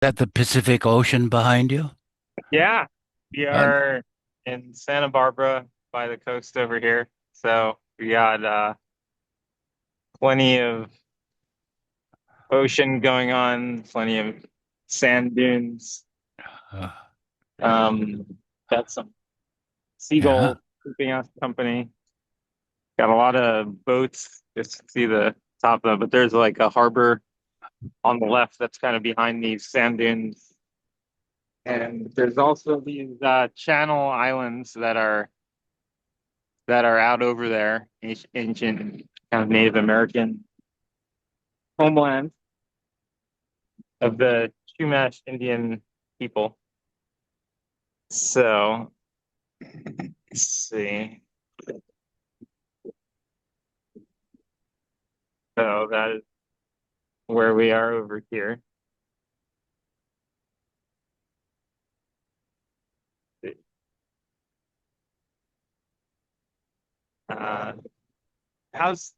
That the Pacific Ocean behind you? Yeah, we Uh, are in Santa Barbara by the coast over here. So we got plenty of ocean going on, plenty of sand dunes. uh, Um, got some yeah. seagulls keeping us company. Got a lot of boats. Just see the top of it, but there's like a harbor on the left that's kind of behind these sand dunes. And there's also these Channel Islands that are out over there, ancient kind of Native American homeland of the Chumash Indian people. So let's see. So that is where we are over here. Uh, how's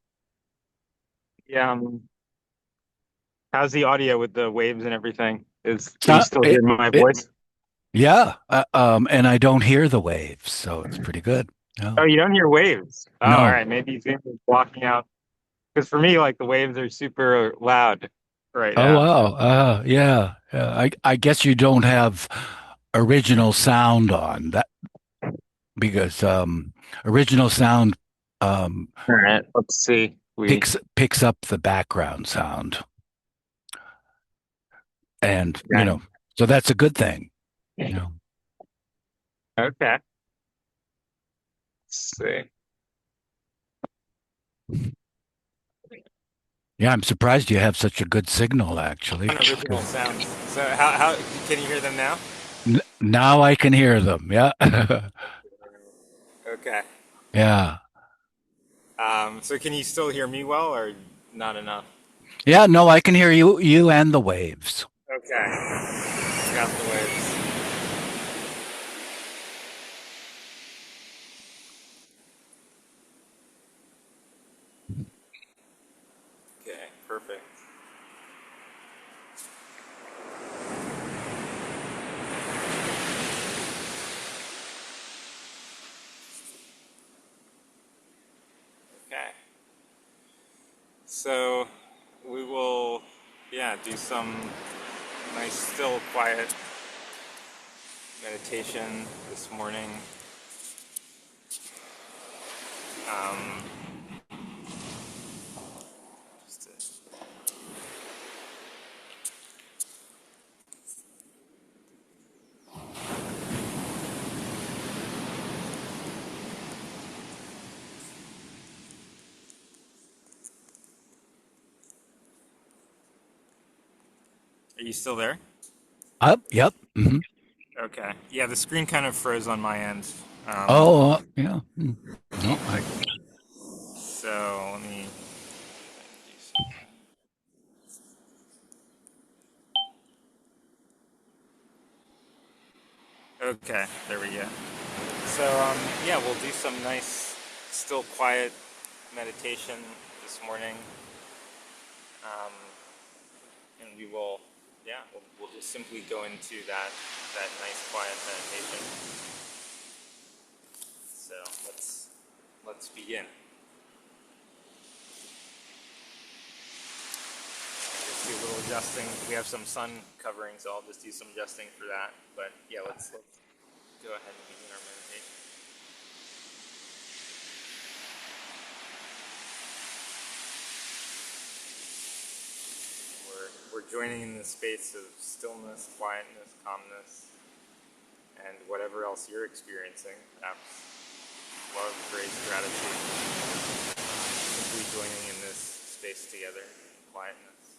yeah, how's the audio with the waves and everything? Can you So still hear my it, voice? yeah. And I don't hear the waves, so it's pretty good. Oh, No. you don't hear waves. Oh, all No. right. Maybe Zoom is blocking out. Because for me, like the waves are super loud right Oh now. wow. Yeah. I guess you don't have original sound on that because original sound um All right. Let's see. picks up the background sound. And, Okay. so that's a good thing, you know. Okay. Let's see. Yeah, I'm surprised you have such a good signal, actually. Unoriginal sounds. So how can you hear them now? Now I can hear them. Yeah. Okay. Yeah. So can you still hear me well or not enough? Yeah, no, I can hear you and the waves. Okay. Got the waves. Okay, perfect. Okay. So we will, yeah, do some nice, still, quiet meditation this morning. Um, just to- Are you still there? Up, yep. Okay. Yeah, the screen kind of froze on my end. Um, Oh, yeah. No, so let me. Okay, there we go. So yeah, we'll do some nice, still quiet meditation this morning, um, and we will, yeah, we'll just simply go into that nice quiet meditation. So let's begin. Just do a little adjusting. We have some sun covering, so I'll just do some adjusting for that. But yeah, let's go ahead and begin our meditation. We're joining in the space of stillness, quietness, calmness, and whatever else you're experiencing, perhaps love, grace, gratitude, simply joining in this space together, quietness.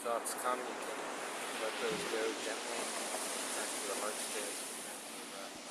thoughts come, you can let those go gently. Turn to the heart space. Return to the breath.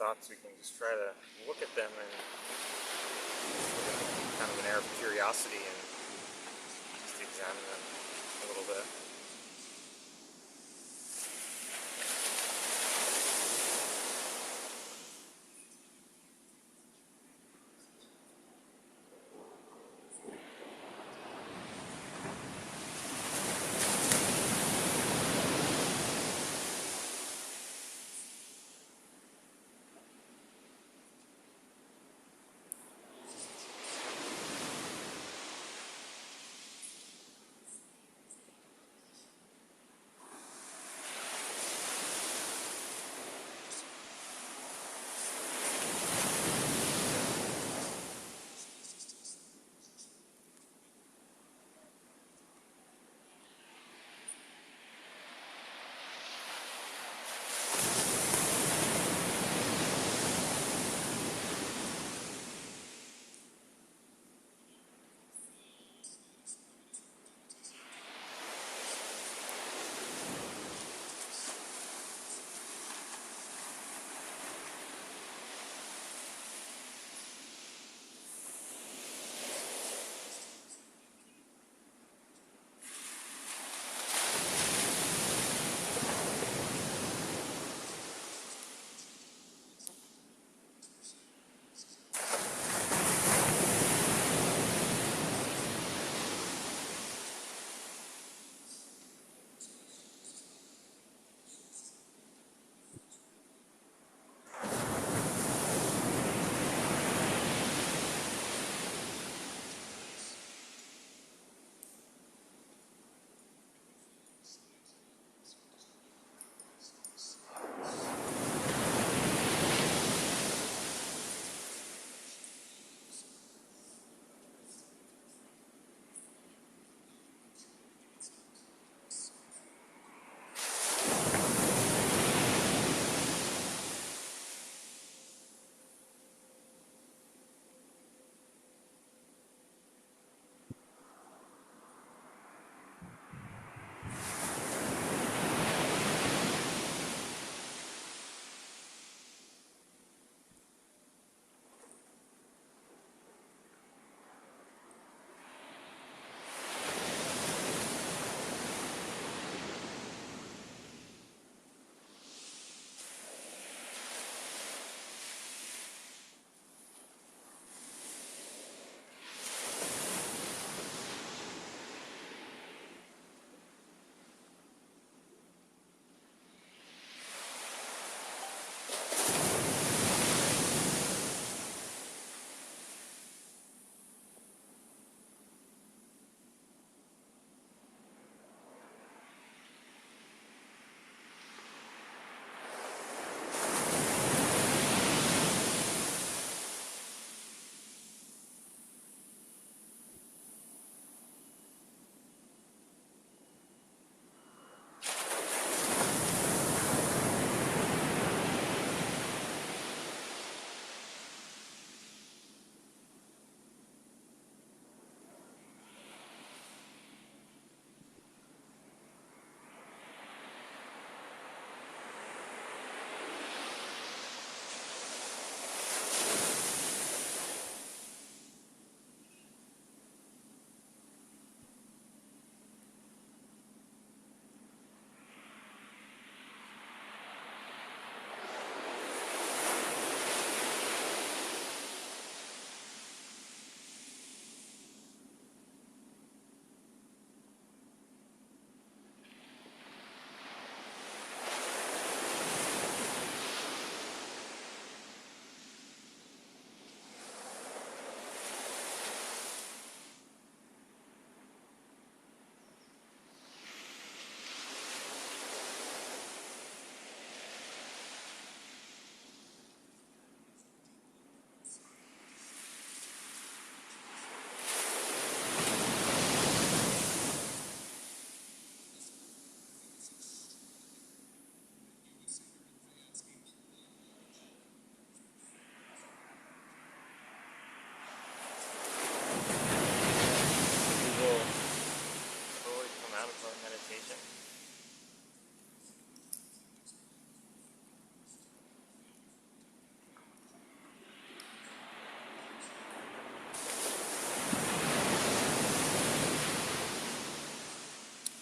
thoughts, we can just try to look at them and with kind of an air of curiosity and just examine them a little bit.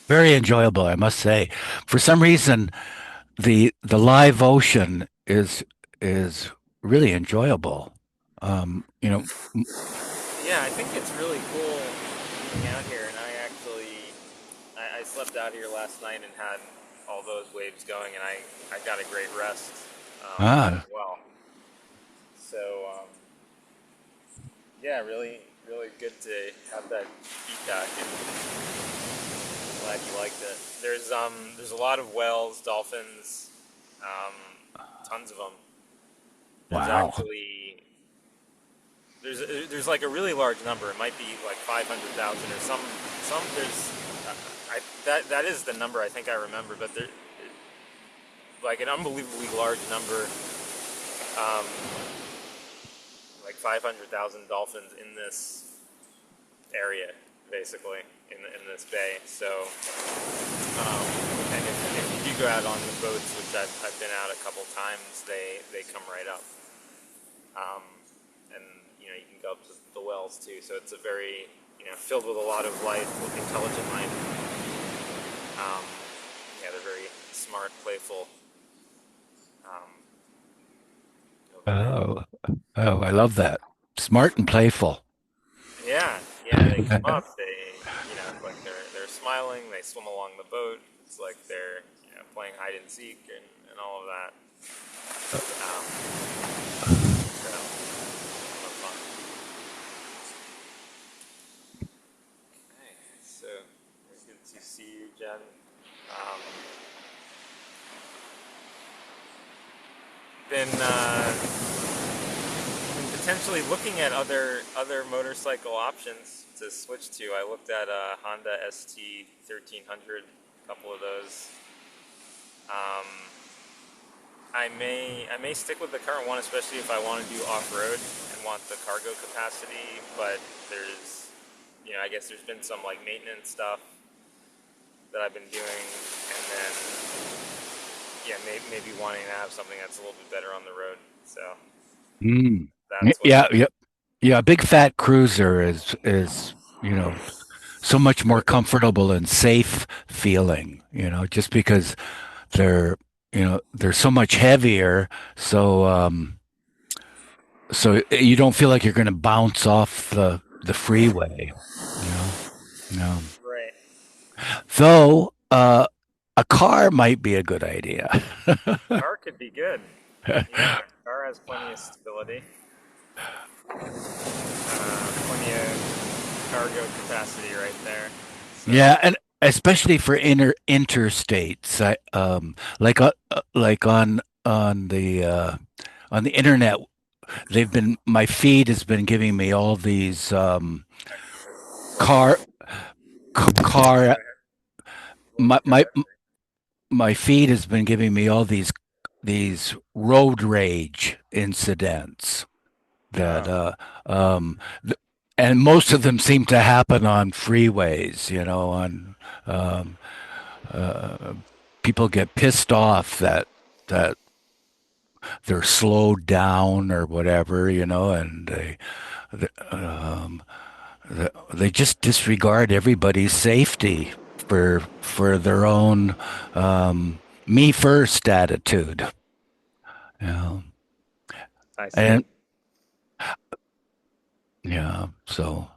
Very enjoyable, I must say. For some reason, the live ocean is really enjoyable. You know, Yeah, I think it's really cool being out here, and I slept out here last night and had all those waves going, and I got a great rest as ah, well. So yeah, really good to have that feedback, and glad you liked it. There's a lot of whales, dolphins, um, tons of them. There's wow. actually there's like a really large number. It might be like 500,000 or some there's that is the number I think I remember, but there like an unbelievably large number, um, like 500,000 dolphins in this area, basically in this bay. So and if you do go out on the boats, which I've been out a couple times, they come right up. Um, and you can go up to the wells too. So it's a very filled with a lot of life, intelligent life. Um, yeah, they're very smart, playful. Um, very Oh, oh, I love that. Smart and playful. yeah, yeah. They come up. Like they're smiling. They swim along the boat. It's like they're playing hide and seek and all of that. So fun. Okay, so very good to see you, Jen. Um, been potentially looking at other motorcycle options to switch to. I looked at a Honda ST 1300, a couple of those. Um, I may stick with the current one, especially if I want to do off road and want the cargo capacity. But there's, I guess there's been some like maintenance stuff that I've been doing, and then yeah, maybe wanting to have something that's a little bit better on the road. So Mm. that's what's Yeah, been. yeah, yeah. A big fat cruiser is so much more comfortable and safe feeling. Just because they're so much heavier. So you don't feel like you're going to bounce off the freeway. You know, no. Right. Though a car might be a good idea. Car could be good. Yeah, car has plenty of stability, plenty of cargo capacity right there. So, Yeah, and especially for interstates, like on the internet, they've been my feed has been giving me all these car sorry, car go ahead. What was my your my question? my feed has been giving me all these road rage incidents that Oh, um th- and most of them seem to happen on freeways, on um uh people get pissed off that they're slowed down or whatever, and they just disregard everybody's safety for their own me first attitude. You know? I And see. yeah, so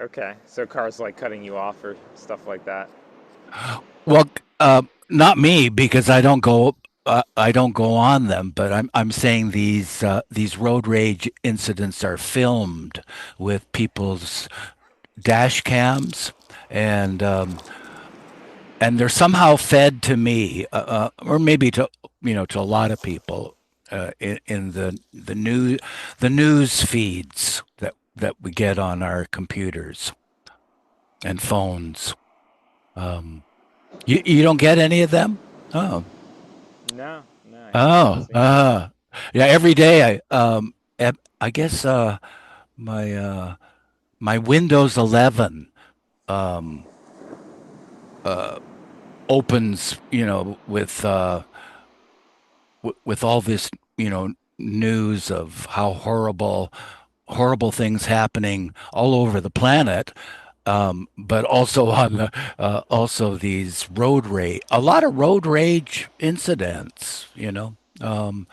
Okay, so cars like cutting you off or stuff like that. well, not me because I don't go on them, but I'm saying these road rage incidents are filmed with people's dash cams, and they're somehow fed to me, or maybe to a lot of people in the news feeds that we get on our computers and phones. Um, you don't get any of them? Oh, No, no, I haven't oh, seen them. yeah. Every day I guess my my Windows 11 um, uh, opens, with all this, news of how horrible things happening all over the planet. but also on the also these road rage, a lot of road rage incidents, you know. Mm.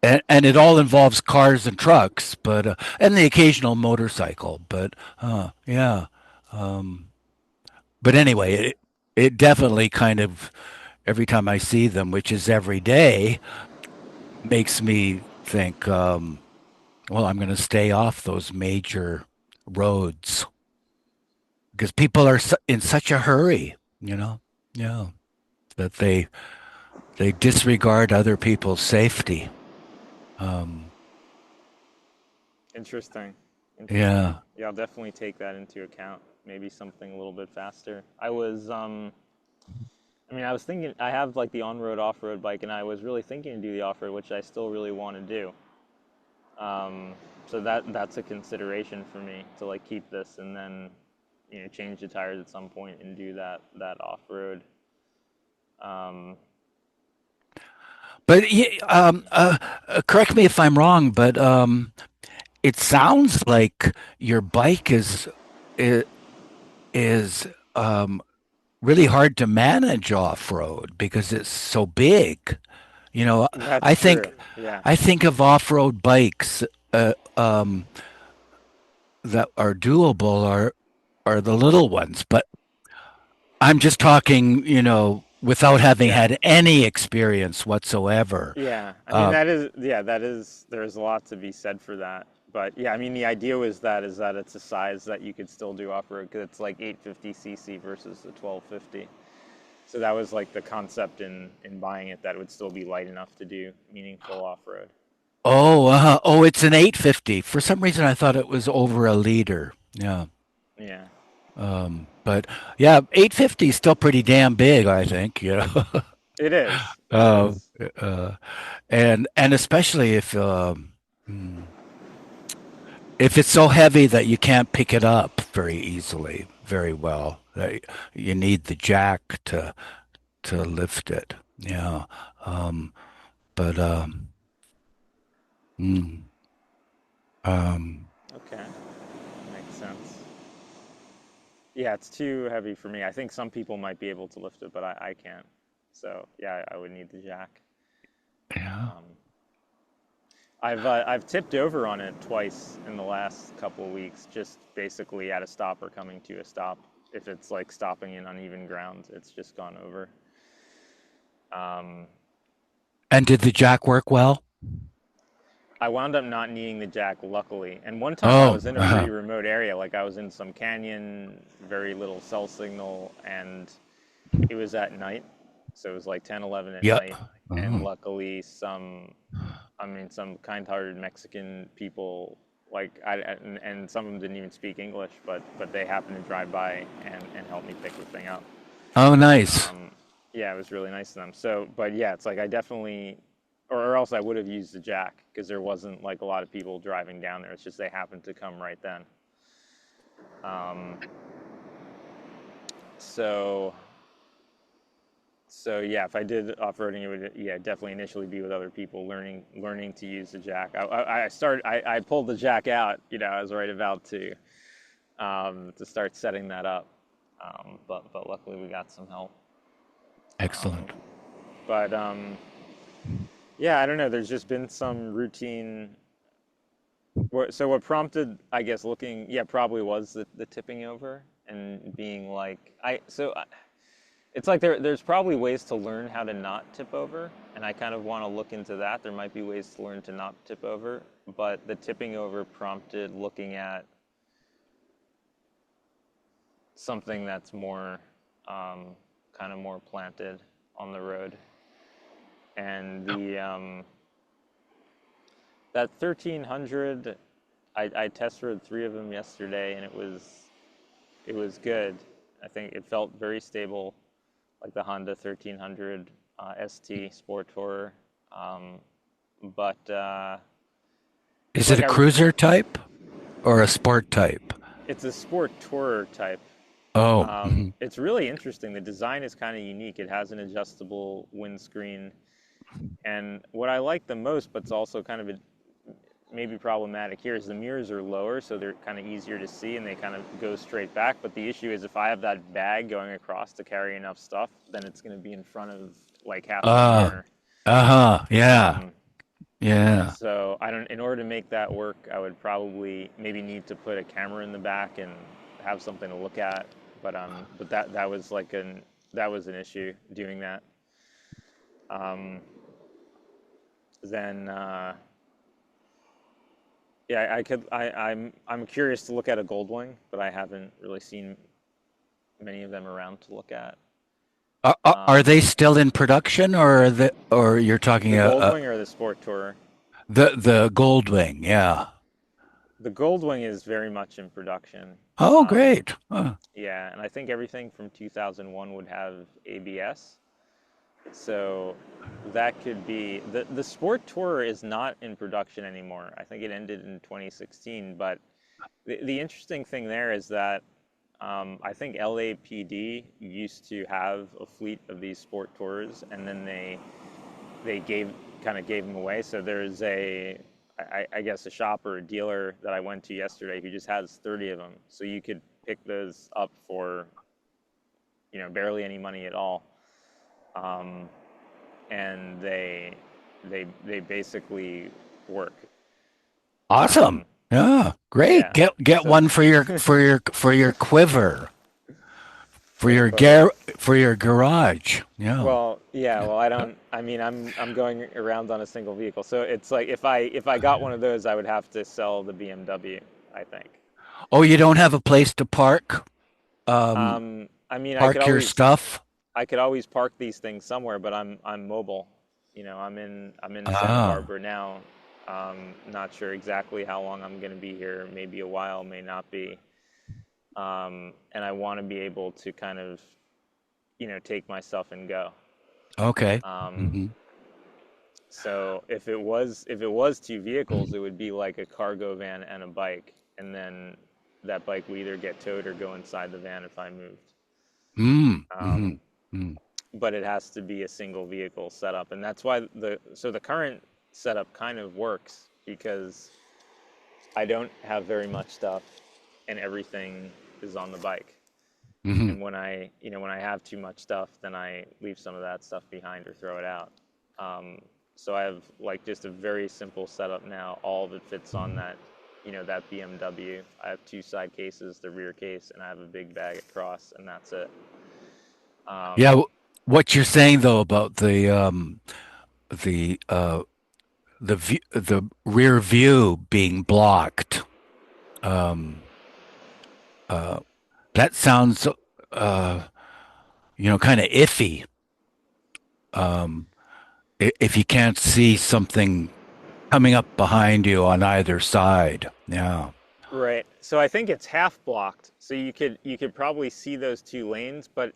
And it all involves cars and trucks, but and the occasional motorcycle. But yeah, but anyway, it definitely kind of every time I see them, which is every day, makes me think, well, I'm going to stay off those major roads because people are in such a hurry, you know, yeah, that they disregard other people's safety. Um, Interesting. Interesting. yeah. Yeah, I'll definitely take that into account. Maybe something a little bit faster. I was thinking, I have like the on-road, off-road bike, and I was really thinking to do the off-road, which I still really want to do. Um, so that's a consideration for me to like keep this and then, change the tires at some point and do that off-road. Um, But correct me if I'm wrong, but it sounds like your bike is, is really hard to manage off road because it's so big. You know, that's I true. think Yeah. I think of off road bikes that are doable are the little ones, but I'm just talking, without having Yeah. had any experience whatsoever. Yeah, I mean Uh, there's a lot to be said for that. But yeah, I mean the idea is that it's a size that you could still do off-road because it's like 850 cc versus the 1250. So that was like the concept in buying it, that it would still be light enough to do meaningful off-road. oh, it's an 850. For some reason, I thought it was over a liter. Yeah. Yeah. But yeah, 850 is still pretty damn big, I think, you know. It is. It Uh, is. uh, and especially if it's so heavy that you can't pick it up very easily, very well, that you need the jack to lift it. Yeah. Um, but mm, um, Okay. Makes sense. Yeah, it's too heavy for me. I think some people might be able to lift it, but I can't. So yeah, I would need the jack. yeah. Um, I've tipped over on it twice in the last couple of weeks, just basically at a stop or coming to a stop. If it's like stopping in uneven ground, it's just gone over. Um, And did the jack work well? I wound up not needing the jack, luckily. And one time I Oh, was in a pretty remote area, like I was in some canyon, very little cell signal, and it was at night. So it was like 10, 11 at yeah. night. And Oh. luckily, some kind-hearted Mexican people, and some of them didn't even speak English, but they happened to drive by and help me pick the thing up. Oh, nice. Um, yeah, it was really nice of them. So, but yeah, it's like I definitely, or else I would have used the jack because there wasn't like a lot of people driving down there. It's just they happened to come right then. Um, so So yeah, if I did off-roading, it would, yeah, definitely initially be with other people, learning to use the jack. I pulled the jack out. I was right about to start setting that up. But luckily we got some help. Um, Excellent. but yeah, I don't know. There's just been some routine. So what prompted, I guess, looking, yeah, probably was the tipping over and being like, it's like there's probably ways to learn how to not tip over, and I kind of want to look into that. There might be ways to learn to not tip over, but the tipping over prompted looking at something that's more kind of more planted on the road. And the that 1300, I test rode three of them yesterday, and it was good. I think it felt very stable, like the Honda 1300 ST Sport Tourer. Um, but it's Is it like a cruiser type or a sport type? it's a Sport Tourer type. Oh, mhm. It's really interesting. The design is kind of unique. It has an adjustable windscreen, and what I like the most, but it's also kind of maybe problematic here is the mirrors are lower, so they're kind of easier to see and they kind of go straight back. But the issue is if I have that bag going across to carry enough stuff, then it's going to be in front of like half the Uh, mirror. uh-huh. Yeah. Um, Yeah. so I don't. In order to make that work, I would probably maybe need to put a camera in the back and have something to look at. But that was like that was an issue doing that. Um, then yeah, I'm curious to look at a Goldwing, but I haven't really seen many of them around to look at. Are they Um, still in production, or you're talking the Goldwing or the Sport Tourer? the Goldwing? Yeah. The Goldwing is very much in production. Oh, Um, great. yeah, and I think everything from 2001 would have ABS. So that could be the Sport Tourer is not in production anymore. I think it ended in 2016. But the interesting thing there is that I think LAPD used to have a fleet of these Sport Tours, and then they gave them away. So there's I guess a shop or a dealer that I went to yesterday who just has 30 of them. So you could pick those up for barely any money at all. Um, and they basically work. Awesome. Um, Yeah, great. yeah. Get So one for your quiver, for for the your quiver. for your garage. Yeah. Well, yeah. Well, I don't. I mean, I'm going around on a single vehicle, so it's like if I got one of those, I would have to sell the BMW, I think. Oh, you don't have a place to I mean, park your stuff? I could always park these things somewhere, but I'm mobile. I'm in Santa Ah, Barbara now. Not sure exactly how long I'm going to be here. Maybe a while, may not be. And I want to be able to kind of take my stuff and go. okay. Um, Hmm. so if it was two vehicles, it would be like a cargo van and a bike, and then that bike would either get towed or go inside the van if I moved. Mm, hmm. Um, Mm. but it has to be a single vehicle setup, and that's why the current setup kind of works because I don't have very much stuff, and everything is on the bike. Hmm. And when I have too much stuff, then I leave some of that stuff behind or throw it out. Um, so I have like just a very simple setup now. All of it fits on that BMW. I have two side cases, the rear case, and I have a big bag across, and that's it. Yeah, Um, what you're saying though about the the rear view being blocked, um, uh, that sounds uh, kind of iffy. Um, if you can't see something coming up behind you on either side. Yeah. right. So I think it's half blocked. So you could probably see those two lanes, but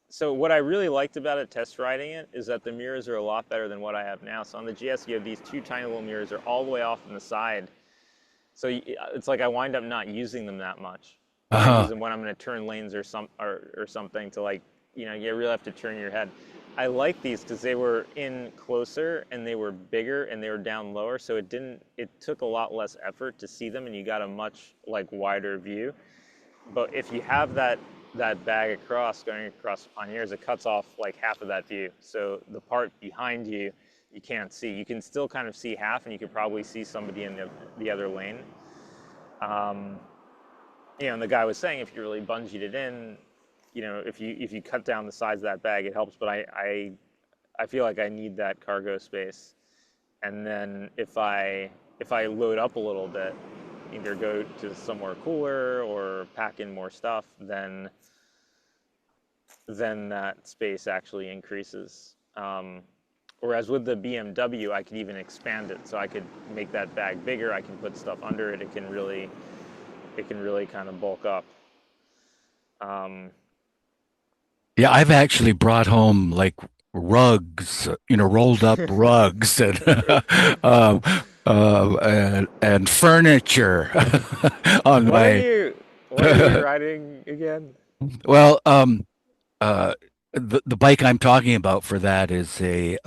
so what I really liked about it test riding it is that the mirrors are a lot better than what I have now. So on the GS, you have these two tiny little mirrors, they're all the way off on the side. So it's like I wind up not using them that much, or I use Uh-huh. them when I'm going to turn lanes or something to like you really have to turn your head. I like these because they were in closer and they were bigger and they were down lower, so it took a lot less effort to see them and you got a much like wider view. But if you have that bag going across on yours, it cuts off like half of that view. So the part behind you, you can't see. You can still kind of see half, and you could probably see somebody in the other lane. Um, and the guy was saying if you really bungeed it in, if you cut down the size of that bag, it helps. But I feel like I need that cargo space. And then if I load up a little bit, either go to somewhere cooler or pack in more stuff, then that space actually increases. Whereas with the BMW, I could even expand it, so I could make that bag bigger. I can put stuff under it. It can really kind of bulk up. Um, Yeah, I've actually brought home like rugs, rolled up rugs um, and furniture on what are my you what are you riding again? well, the bike I'm talking about for that is a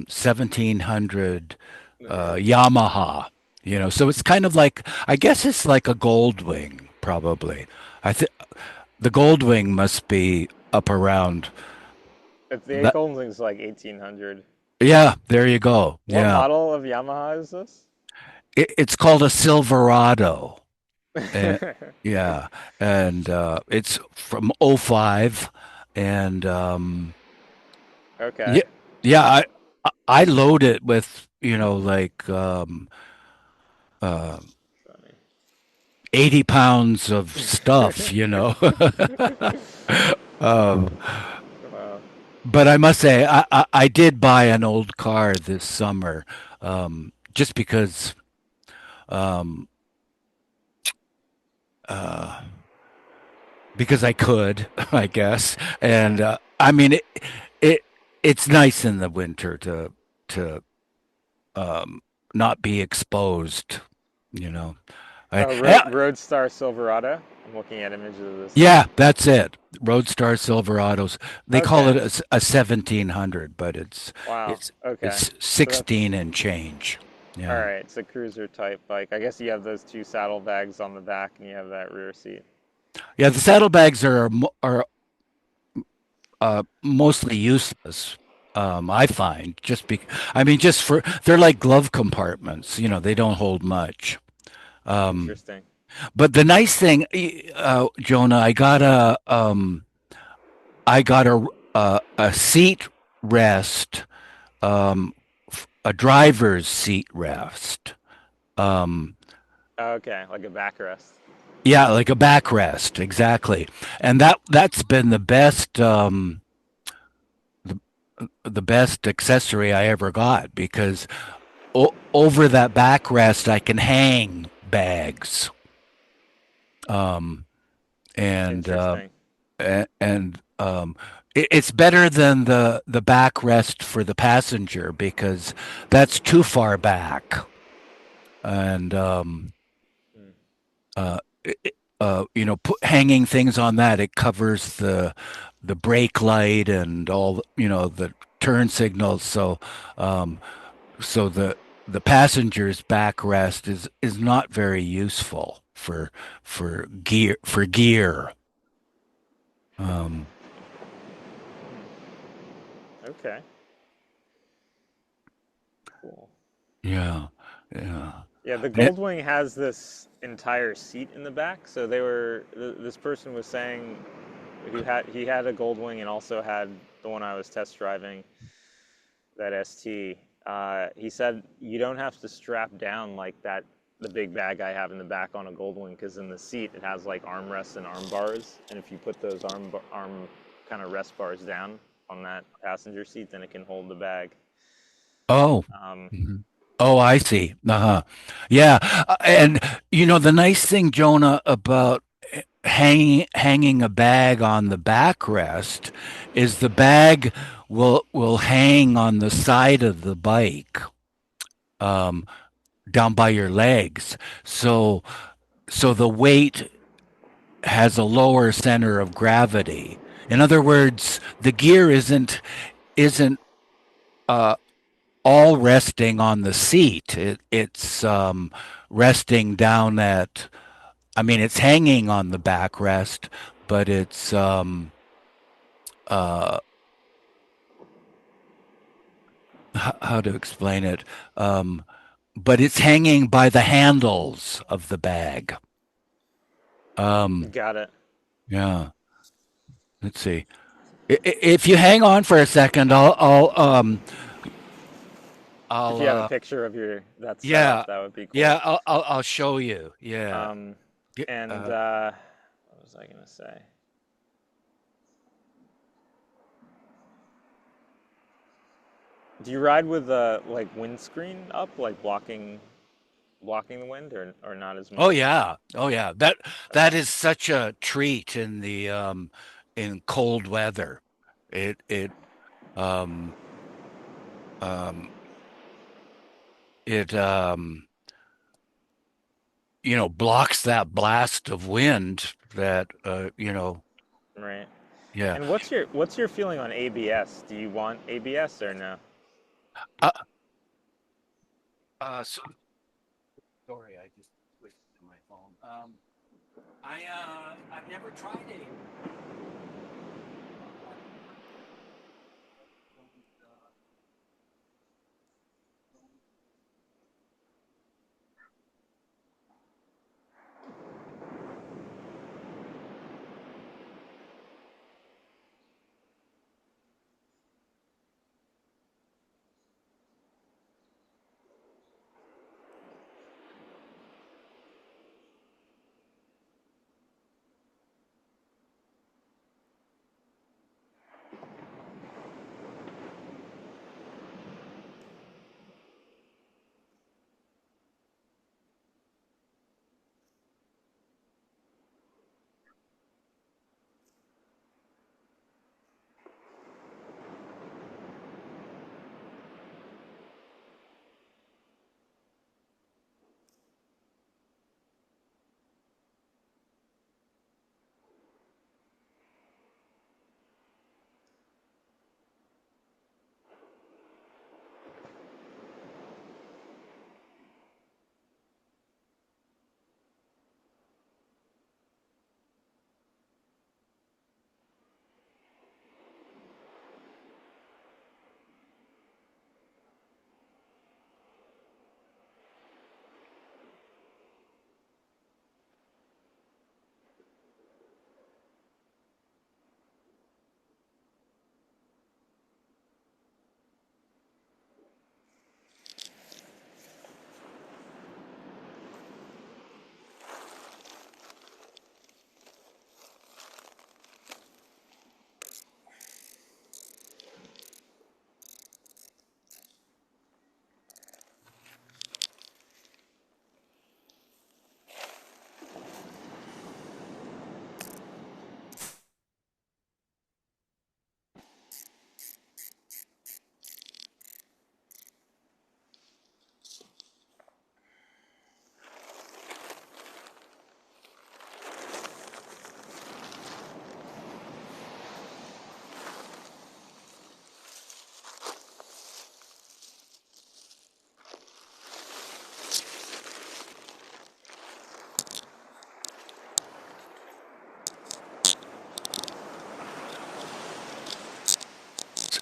1700 Nice. Yamaha. So it's kind of like, I guess it's like a Goldwing, probably. I think the Goldwing must be up around The that. Goldwing's like 1800. Yeah, there you go. What Yeah. model of Yamaha is this? It's called a Silverado. Uh, yeah. And it's from '05. And Okay. yeah, yeah, I load it with, like uh, Funny. 80 pounds of stuff. Um, Wow. but I must say, I did buy an old car this summer, just um, uh, because I could, I guess. And I mean, it it's nice in the winter to um, not be exposed, you know. Roadstar Silverado. I'm looking at images of this thing. Yeah, that's it. Roadstar Silverados. They call Okay. it a 1700, but it's Wow. it's Okay. it's So that's 16 and change. all Yeah. right. It's a cruiser type bike. I guess you have those two saddlebags on the back, and you have that rear seat. Yeah, the saddlebags are mostly useless. I find I mean, just for they're like glove compartments. They don't hold much. Um, Interesting. but the nice thing, Jonah, I got a seat rest, a driver's seat rest. Um, Okay, like a backrest. yeah, like a backrest, exactly. And that's been the best accessory I ever got because over that backrest I can hang bags. Um, and Interesting. it's better than the backrest for the passenger because that's too far back. And Hmm. uh, hanging things on that, it covers the brake light and all, the turn signals. Um, so the passenger's backrest is not very useful for gear. Um, Okay. Cool. yeah, yeah. Yeah, the Eh, Goldwing has this entire seat in the back. So this person was saying he had a Goldwing and also had the one I was test driving, that ST. He said you don't have to strap down like that the big bag I have in the back on a Goldwing because in the seat it has like armrests and arm bars, and if you put those arm kind of rest bars down on that passenger seat, then it can hold the bag. oh. Um, Mhm. Oh, I see. Uh-huh. Yeah. And the nice thing, Jonah, about hanging a bag on the backrest is the bag will hang on the side of the bike, um, down by your legs. So the weight has a lower center of gravity. In other words, the gear isn't uh, all resting on the seat. It's resting down at. I mean, it's hanging on the backrest, but it's uh, how to explain it? Um, but it's hanging by the handles of the bag. Um, got it. yeah. Let's see. If you hang on for a second, If I'll you have a picture of your that setup, yeah, that would be cool. yeah, I'll show you. Yeah. Um, Ge- and Uh, what was I gonna say? Do you ride with like windscreen up, like blocking the wind, or not as oh much? yeah. Oh yeah. That Okay. is such a treat in cold weather. It um um it blocks that blast of wind that Right. yeah. And what's your feeling on ABS? Do you want ABS or no? Uh, so Switch to my phone. I've never tried a.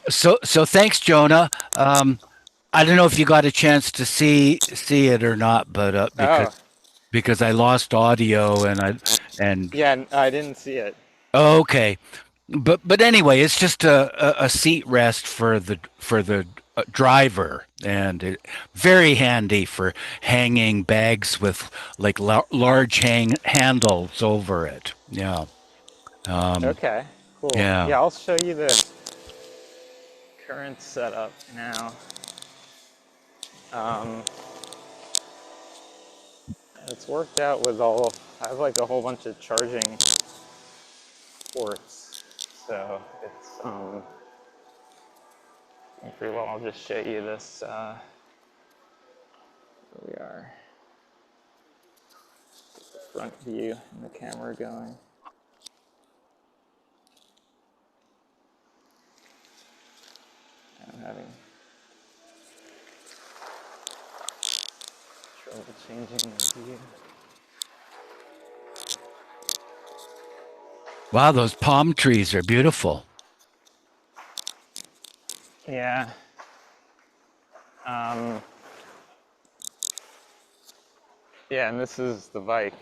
So thanks, Jonah. I don't know if you got a chance to see it or not, but Oh, because I lost audio and yeah, I didn't see it. okay, but anyway, it's just a seat rest for the driver, and very handy for hanging bags with like large handles over it. Yeah, um, Okay, cool. yeah. Yeah, I'll show you the current setup now. Um, it's worked out with all. I have like a whole bunch of charging ports, so it's pretty well. I'll just show you this. Here we are, front view and the camera going. I'm having trouble changing the view. Wow, those palm trees are beautiful. Yeah. Um, yeah, and this is the bike.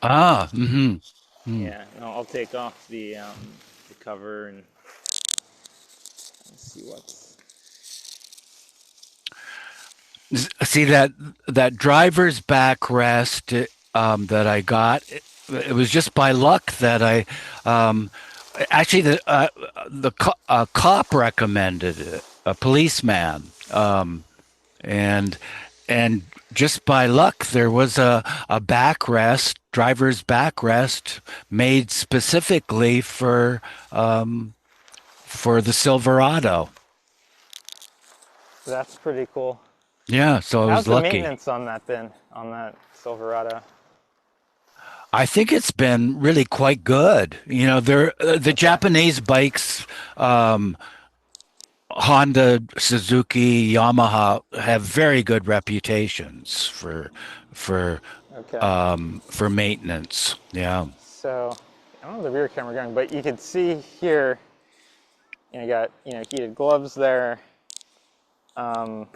Ah, mm-hmm. Yeah, no, I'll take off the cover and see what's. See that driver's backrest that I got. It was just by luck that I um, actually the cop recommended it, a policeman, and and just by luck there was a backrest, driver's backrest made specifically for the Silverado. That's pretty cool. Yeah, so I How's was the lucky. maintenance on that been on that Silverado? I think it's been really quite good. You know, they're the Okay. Japanese bikes. Um, Honda, Suzuki, Yamaha have very good reputations for Okay. for maintenance. Yeah. So I don't know the rear camera going, but you can see here, you got heated gloves there. Um,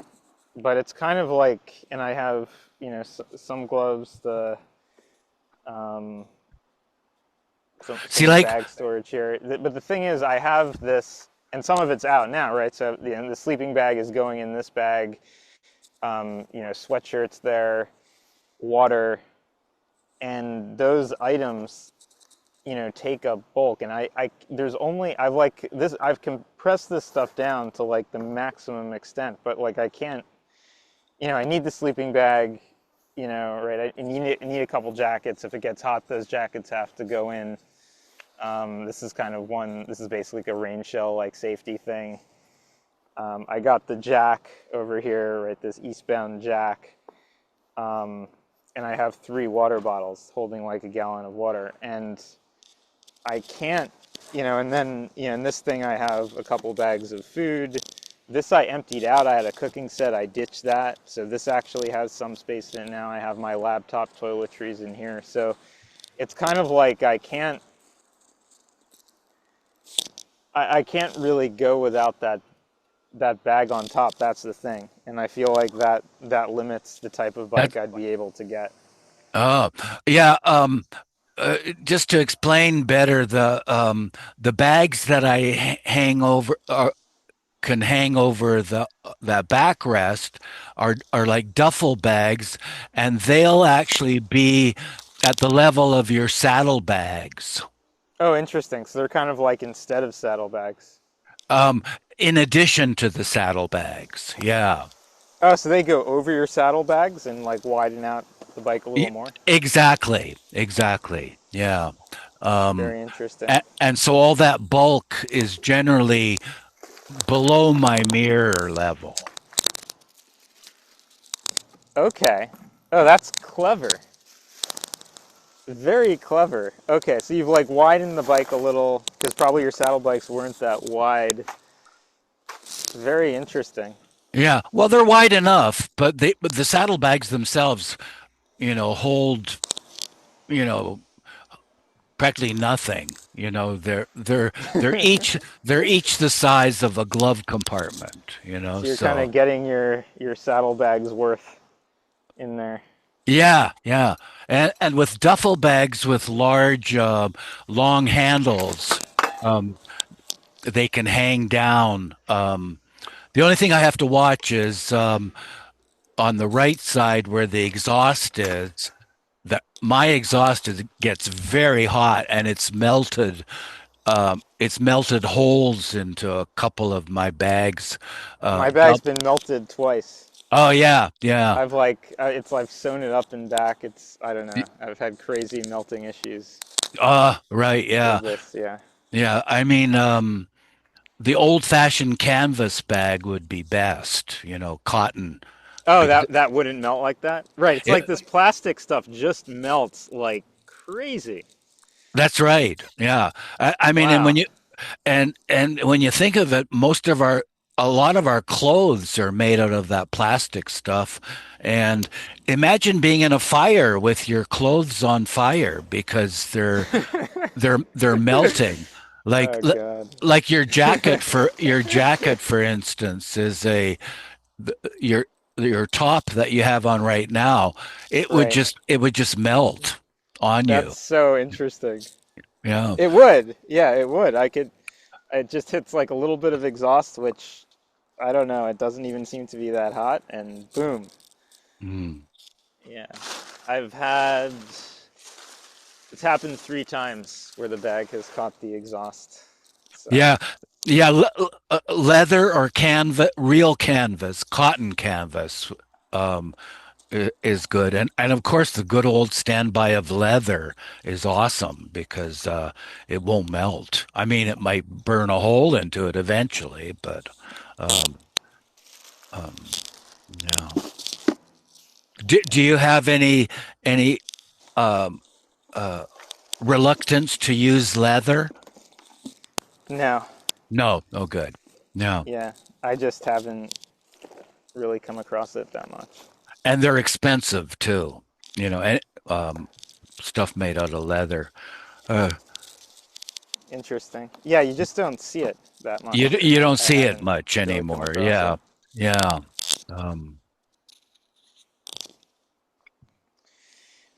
but it's kind of like, and I have some gloves, the um, See, some like, bag storage here. But the thing is, I have this, and some of it's out now, right? So the sleeping bag is going in this bag. Sweatshirts there, water, and those items, take up bulk. And there's only I've like this I've compressed this stuff down to like the maximum extent, but like I can't, I need the sleeping bag, right? I need a couple jackets. If it gets hot, those jackets have to go in. This is basically like a rain shell like safety thing. I got the jack over here, right? This eastbound jack. Um, and I have 3 water bottles holding like a gallon of water. And I can't, and then, in this thing I have a couple bags of food. This I emptied out. I had a cooking set. I ditched that. So this actually has some space in it now. I have my laptop toiletries in here. So it's kind of like I can't really go without that bag on top. That's the thing. And I feel like that limits the type of bike that's I'd be able to get. oh yeah. Just to explain better, the bags that I hang over can hang over the backrest are like duffel bags, and they'll actually be at the level of your saddlebags. Oh, interesting. So they're kind of like instead of saddlebags. Um, in addition to the saddlebags, yeah. Oh, so they go over your saddlebags and like widen out the bike a little Y- more. Exactly, exactly. Yeah. Um, Very interesting. and so all that bulk is generally below my mirror level. Okay. Oh, that's clever. Very clever. Okay, so you've like widened the bike a little because probably your saddle bikes weren't that wide. Very interesting. Yeah. Well, they're wide enough, but the saddlebags themselves, hold, you know, practically nothing. They're each the size of a glove compartment, So you're kind so of getting your saddlebags worth in there. yeah, yeah. And with duffel bags with large long handles, um they can hang down. The only thing I have to watch is on the right side where the exhaust is, that my exhaust gets very hot and it's melted holes into a couple of my bags. My Dub bag's been melted twice. oh yeah, yeah. I've sewn it up and back. I don't know. I've had crazy melting issues Right, yeah. with this. Yeah. Yeah. I mean, the old-fashioned canvas bag would be best, cotton, Oh, because that wouldn't melt like that. Right. It's it, like this plastic stuff just melts like crazy. that's right. Yeah. I mean, Wow. and when you think of it, a lot of our clothes are made out of that plastic stuff. And imagine being in a fire with your clothes on fire because they're melting. Like Oh God. like your jacket, for instance, is your your top that you have on right now. Right. It would just melt on That's you. so interesting. Yeah. It would. Yeah, it would. I could. It just hits like a little bit of exhaust, which I don't know. It doesn't even seem to be that hot, and boom. Mm. Yeah. I've had. It's happened 3 times where the bag has caught the exhaust. So. Yeah, yeah, leather or canvas, real canvas, cotton canvas, um, is good, and of course the good old standby of leather is awesome because it won't melt. I mean, it might burn a hole into it eventually, but um, um, yeah. Do you have any um, uh, reluctance to use leather? No. No, oh good. Yeah. Yeah, I just haven't really come across it that much. And they're expensive too. And stuff made out of leather. Uh, Interesting. Yeah, you just don't see it that you much. you don't I see it haven't much really come anymore. across it. Yeah. Yeah. Um,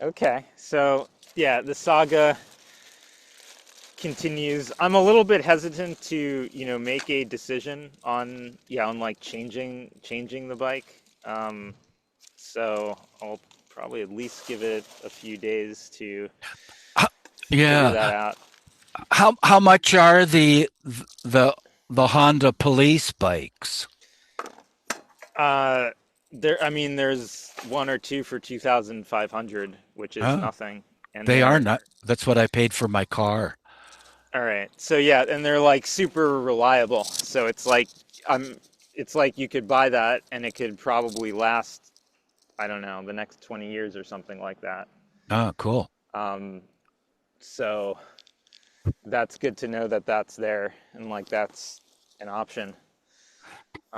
Okay, so yeah, the saga continues. I'm a little bit hesitant to, make a decision on, yeah, on like changing the bike. So I'll probably at least give it a few days to h- figure that yeah. out. How much are the the Honda police bikes? Uh, I mean, there's one or two for 2,500, which is Huh? nothing, and They are they're not. That's what I paid for my car. all right. So yeah, and they're like super reliable. So I'm, it's like you could buy that and it could probably last, I don't know, the next 20 years or something like that. Oh, cool. Um, so that's good to know that that's there and like that's an option.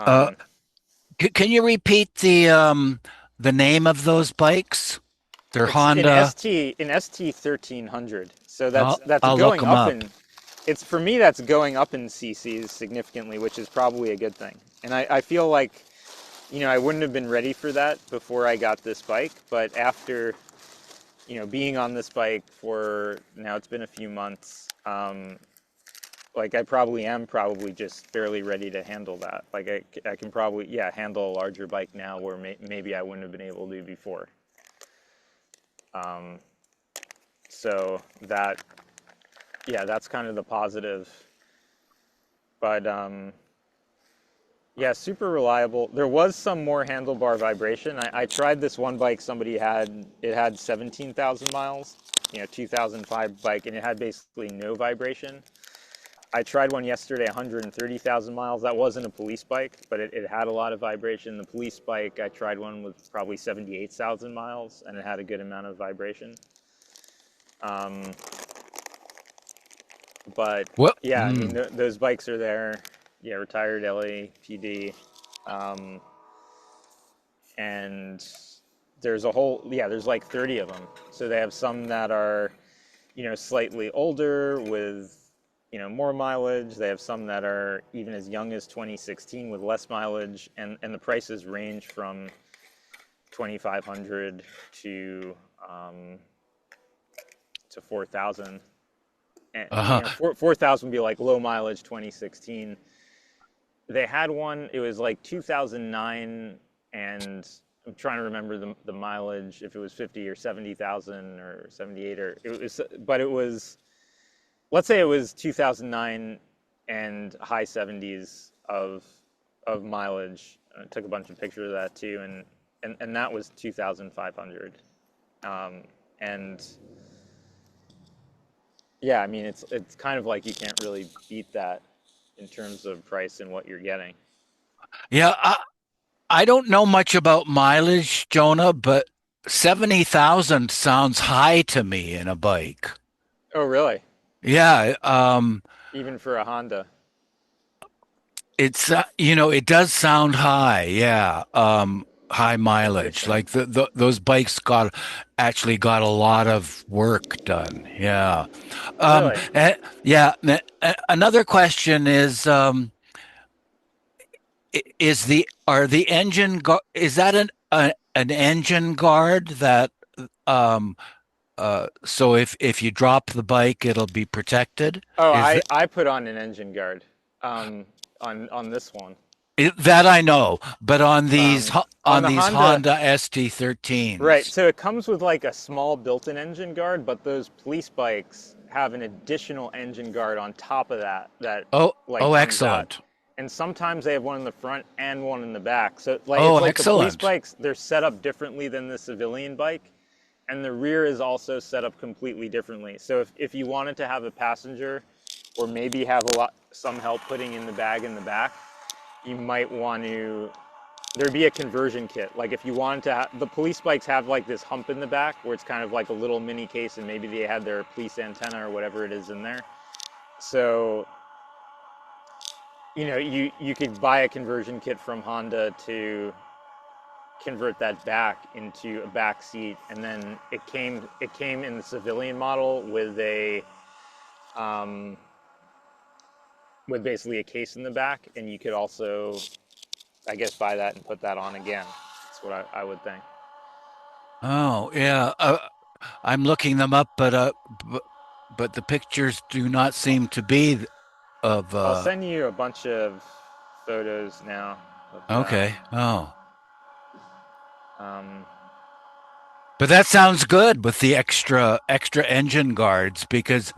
Uh, Um, can you repeat the name of those bikes? They're it's Honda. An ST 1300. So that's I'll look going them up up. in it's for me that's going up in CCs significantly, which is probably a good thing. And I feel like I wouldn't have been ready for that before I got this bike, but after being on this bike for now, it's been a few months. Like I probably just fairly ready to handle that. Like I can probably, yeah, handle a larger bike now where maybe I wouldn't have been able to before. Um, so that, yeah, that's kind of the positive. But yeah, super reliable. There was some more handlebar vibration. I tried this one bike somebody had. It had 17,000 miles, 2005 bike, and it had basically no vibration. I tried one yesterday, 130,000 miles. That wasn't a police bike, but it had a lot of vibration. The police bike, I tried one with probably 78,000 miles, and it had a good amount of vibration. Um, but What? yeah, I mean, Mm. those bikes are there. Yeah, retired LAPD. Um, and there's like 30 of them. So they have some that are, slightly older with, more mileage. They have some that are even as young as 2016 with less mileage, and the prices range from 2,500 to um, 4,000. And Uh-huh. 4,000 would be like low mileage 2016. They had one. It was like 2009, and I'm trying to remember the mileage if it was 50 or 70,000 or 78 or it was, but it was, let's say it was 2009 and high 70s of mileage. I took a bunch of pictures of that too, and that was 2,500. Um, and yeah, I mean it's kind of like you can't really beat that in terms of price and what you're getting. Yeah, I don't know much about mileage, Jonah, but 70,000 sounds high to me in a bike. Oh, really? Yeah, Even for a Honda? it does sound high. Yeah, high mileage. Interesting. Like those bikes actually got a lot of work done. Yeah. Really? Yeah. Another question is, is the are the is that an engine guard that um so if you drop the bike it'll be protected? Oh, Is I put on an engine guard um, on this one. that I know, but On On the these Honda, Honda right? ST13s. So it comes with like a small built-in engine guard, but those police bikes have an additional engine guard on top of that like Oh, comes out. excellent. And sometimes they have one in the front and one in the back. So like Oh, it's like the police excellent. bikes, they're set up differently than the civilian bike. And the rear is also set up completely differently. So if you wanted to have a passenger or maybe have some help putting in the bag in the back, you might want to there'd be a conversion kit. Like if you wanted to the police bikes have like this hump in the back where it's kind of like a little mini case and maybe they had their police antenna or whatever it is in there. So you could buy a conversion kit from Honda to convert that back into a back seat, and then it came in the civilian model um, with basically a case in the back, and you could also, I guess, buy that and put that on again. That's what I would think. Oh, yeah. I'm looking them up, but the pictures do not seem to be of I'll send you a bunch of photos now of that. okay. Oh. Um, But that sounds good with the extra engine guards because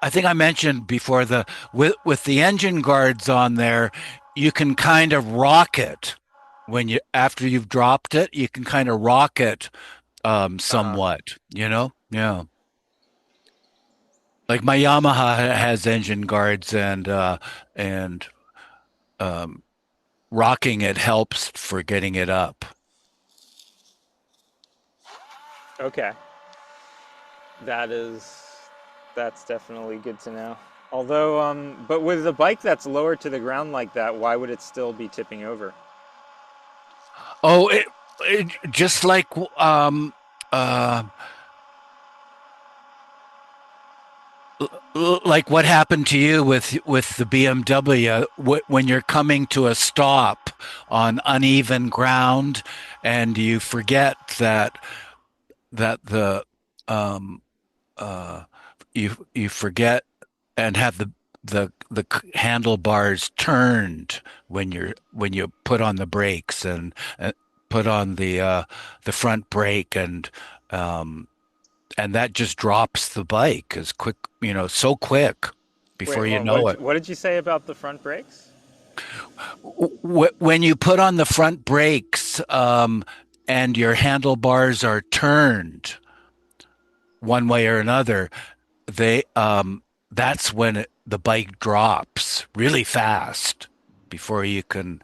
I think I mentioned before the with the engine guards on there, you can kind of rock it when you after you've dropped it, you can kind of rock it uh-huh. somewhat, you know? Yeah. Like my Yamaha has engine guards and um rocking it helps for getting it up. Okay, that is that's definitely good to know. Although, but with a bike that's lower to the ground like that, why would it still be tipping over? Oh, it just like uh like what happened to you with the BMW when you're coming to a stop on uneven ground and you forget that the um uh you forget and have the handlebars turned when you put on the brakes and put on the front brake um and that just drops the bike as quick, so quick Wait, before you well, know it. what did you say about the front brakes? When you put on the front brakes, and your handlebars are turned one way or another, they that's when the bike drops really fast before you can,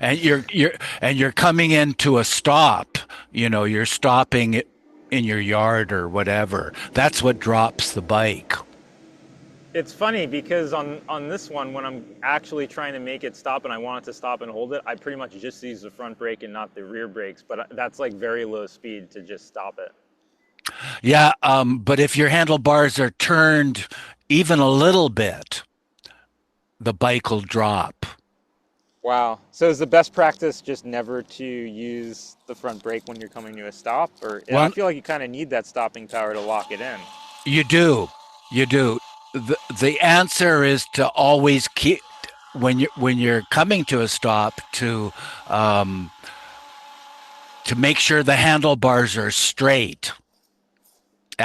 and you're coming into a stop, you're stopping in your yard or whatever. That's what drops the bike. It's funny because on this one, when I'm actually trying to make it stop and I want it to stop and hold it, I pretty much just use the front brake and not the rear brakes. But that's like very low speed to just stop it. Yeah, but if your handlebars are turned even a little bit, the bike will drop. Wow. So is the best practice just never to use the front brake when you're coming to a stop? Or I Well, feel like you kind of need that stopping power to lock it in. you do. You do. The answer is to always keep when you're coming to a stop um to make sure the handlebars are straight,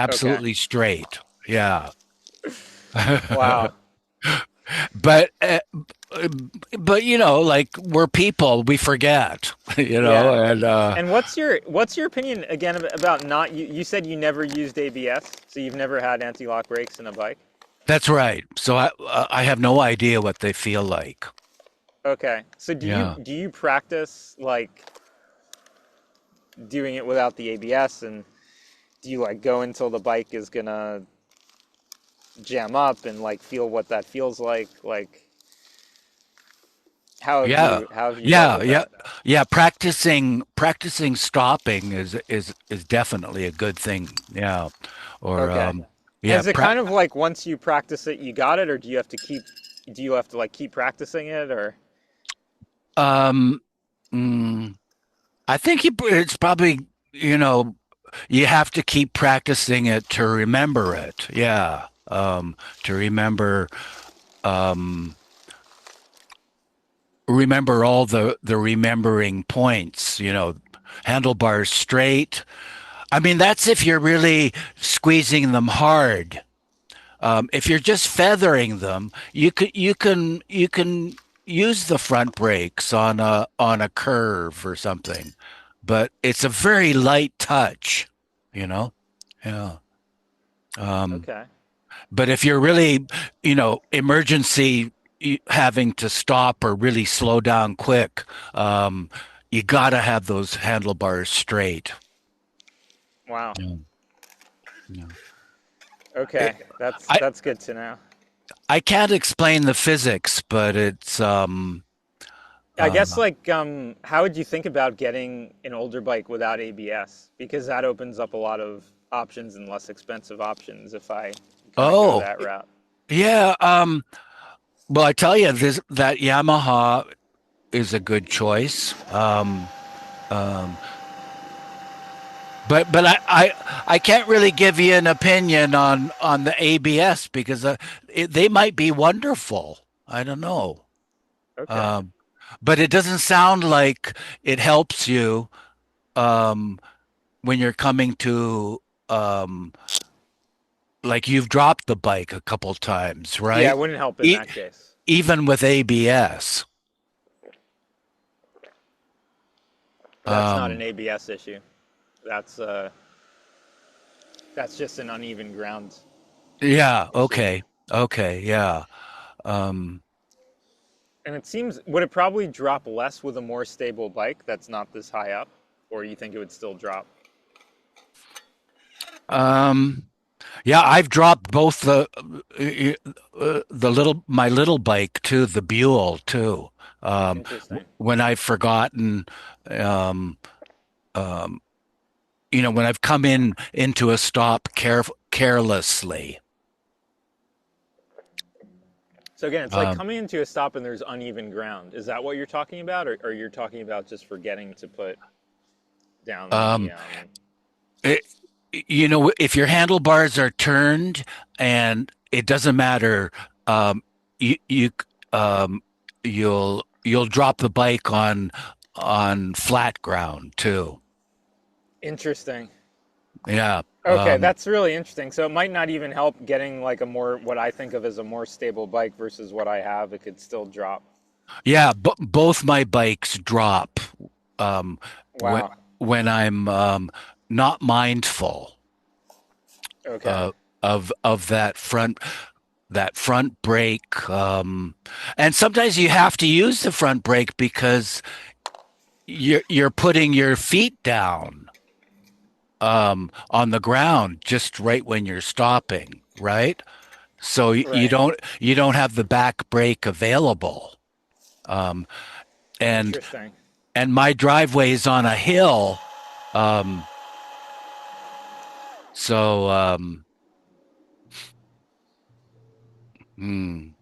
Okay. absolutely straight. Yeah. Wow. But but like we're people, we forget, Yeah. and And what's your opinion again about not you said you never used ABS, so you've never had anti-lock brakes in a bike? that's right. So I have no idea what they feel like. Okay. So do you Yeah. do you practice like doing it without the ABS, and do you like go until the bike is gonna jam up and like feel what that feels like? Like how have Yeah. you dealt Yeah, with yeah. that? Yeah, practicing stopping is definitely a good thing. Yeah. Or Okay. And yeah, is it kind of like once you practice it, you got it, or do you have to like keep practicing it, or um mm, I think it's probably, you know, you have to keep practicing it to remember it. Yeah. To um remember all the remembering points, handlebars straight. I mean, that's if you're really squeezing them hard. If you're just feathering them, you can use the front brakes on a curve or something, but it's a very light touch, you know. Yeah. Um, okay. but if you're really, emergency having to stop or really slow down quick, you got to have those handlebars straight. Wow. Yeah. Yeah. Okay. That's I that's good to know. I can't explain the physics, but it's I guess uh, like how would you think about getting an older bike without ABS? Because that opens up a lot of options and less expensive options if I kind of go oh that route. yeah. Well, I tell you, this that Yamaha is a good choice. Um, but I can't really give you an opinion on the ABS because they might be wonderful. I don't know. Okay. Um, but it doesn't sound like it helps you um, when you're coming to like you've dropped the bike a couple times, Yeah, it right? wouldn't help in E that case. even with ABS. That's not an Um, ABS issue. That's uh that's just an uneven ground yeah, issue. okay, yeah. Um, And it seems would it probably drop less with a more stable bike that's not this high up, or you think it would still drop? um, Yeah, I've dropped both the little my little bike too, the Buell too. Interesting. When I've forgotten, um, um, when I've come into a stop carelessly. So again, it's like Um, coming into a stop and there's uneven ground. Is that what you're talking about, or you're talking about just forgetting to put down the um, it, if your handlebars are turned and it doesn't matter, you um, you'll drop the bike on flat ground too. Interesting. Yeah. Okay, that's really interesting. So it might not even help getting like a more what I think of as a more stable bike versus what I have. It could still drop. Yeah, both my bikes drop um, when Wow. when I'm not mindful Okay. uh, of that front brake. And sometimes you have to use the front brake because you're putting your feet down on the ground just right when you're stopping, right? So you Right. don't have the back brake available. Um, and Interesting. and my driveway is on a hill. Um, so hmm,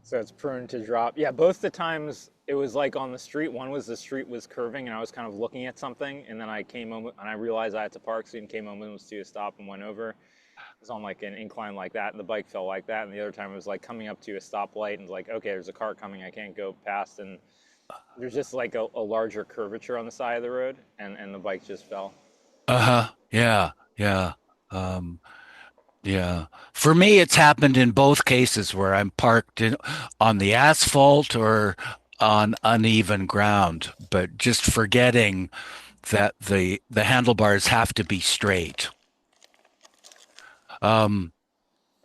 So it's prone to drop. Yeah, both the times it was like on the street. One was the street was curving and I was kind of looking at something, and then I came home and I realized I had to park, so I came home and was to a stop and went over. It was on like an incline like that, and the bike fell like that. And the other time it was like coming up to a stoplight and like, okay, there's a car coming, I can't go past, and there's just like a larger curvature on the side of the road, and the bike just fell. uh-huh, yeah, yeah, um, yeah. For me, it's happened in both cases where I'm parked on the asphalt or on uneven ground, but just forgetting that the handlebars have to be straight. Um,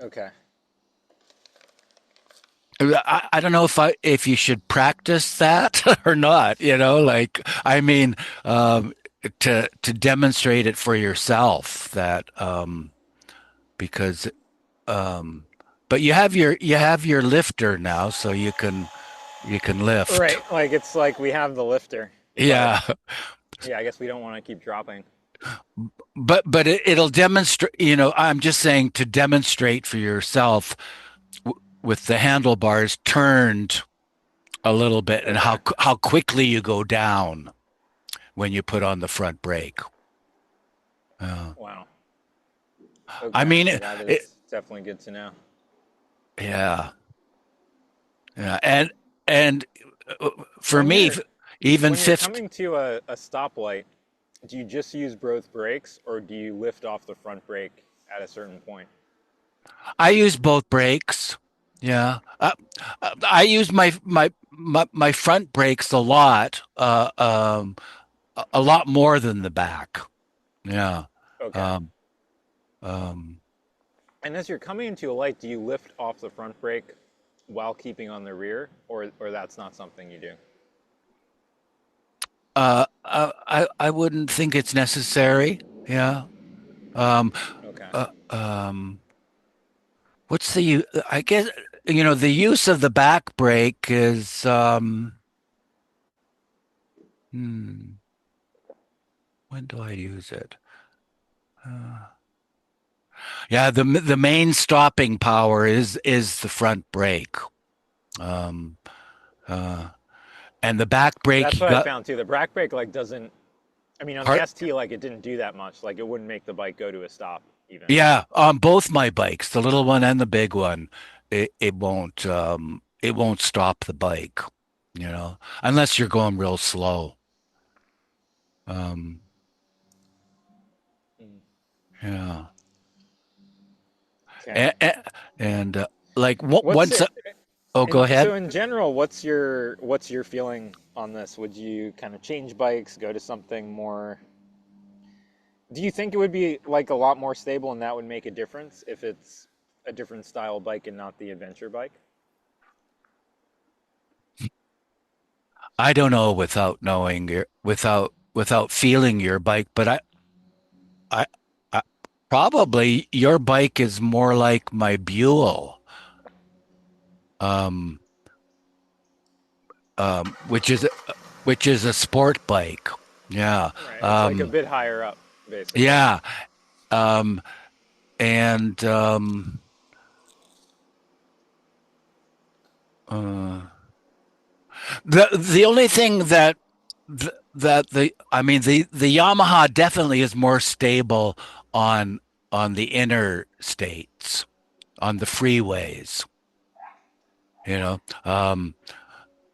Okay. I don't know if you should practice that or not, like I mean, to demonstrate it for yourself that because um but you have your lifter now, so you can lift. Right. Like it's like we have the lifter, but Yeah. yeah, I guess we don't want to keep dropping. But it'll demonstrate, I'm just saying to demonstrate for yourself with the handlebars turned a little bit and Okay. how quickly you go down when you put on the front brake. Uh, Wow. I Okay. mean, That it, is definitely good to know. yeah, yeah, and uh, for When me, you're even when you're 50, coming to a stoplight, do you just use both brakes or do you lift off the front brake at a certain point? I use both brakes. Yeah, I use my front brakes a lot more than the back. Yeah. Okay. Um, um, And as you're coming into a light, do you lift off the front brake while keeping on the rear, or that's not something you do? I wouldn't think it's necessary. Yeah. Um, Okay. uh, um, what's I guess, the use of the back brake is, hmm, when do I use it? Uh, yeah, the main stopping power is the front brake. Um, uh, and the back brake That's you what I got found too. The back brake like doesn't. I mean, on the part. ST, like it didn't do that much. Like it wouldn't make the bike go to a stop even. Yeah, on both my bikes, the little one and the big one, it won't stop the bike, unless you're going real slow. Um, Mm. yeah. Okay. And like what What's once it? oh, go And ahead. so in general, what's your feeling on this? Would you kind of change bikes, go to something more? Do you think it would be like a lot more stable and that would make a difference if it's a different style bike and not the adventure bike? I don't know without knowing without feeling your bike, but I, I probably your bike is more like my Buell, um, which is a sport bike. Yeah. Right. It's like a Um, bit higher up, basically. yeah. Um, and uh, the only thing that the I mean the Yamaha definitely is more stable on on the interstates, on the freeways, you know.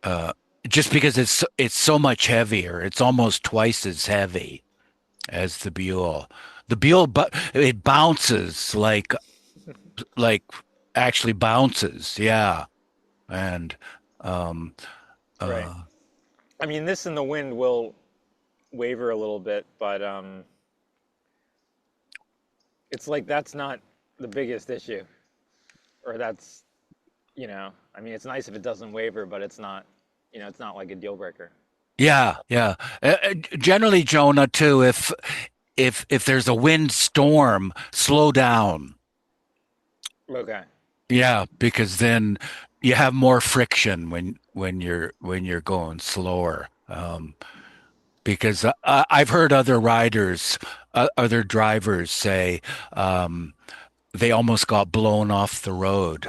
Uh just because it's so much heavier. It's almost twice as heavy as the Buell. The Buell, but it bounces like actually bounces. Yeah. And um Right. uh I mean, this in the wind will waver a little bit, but it's like that's not the biggest issue, or that's I mean, it's nice if it doesn't waver, but it's not like a deal breaker. yeah, yeah. Generally, Jonah, too, if there's a wind storm, slow down. Okay. Yeah, because then you have more friction when you're going slower. Because I've heard other riders, other drivers say they almost got blown off the road.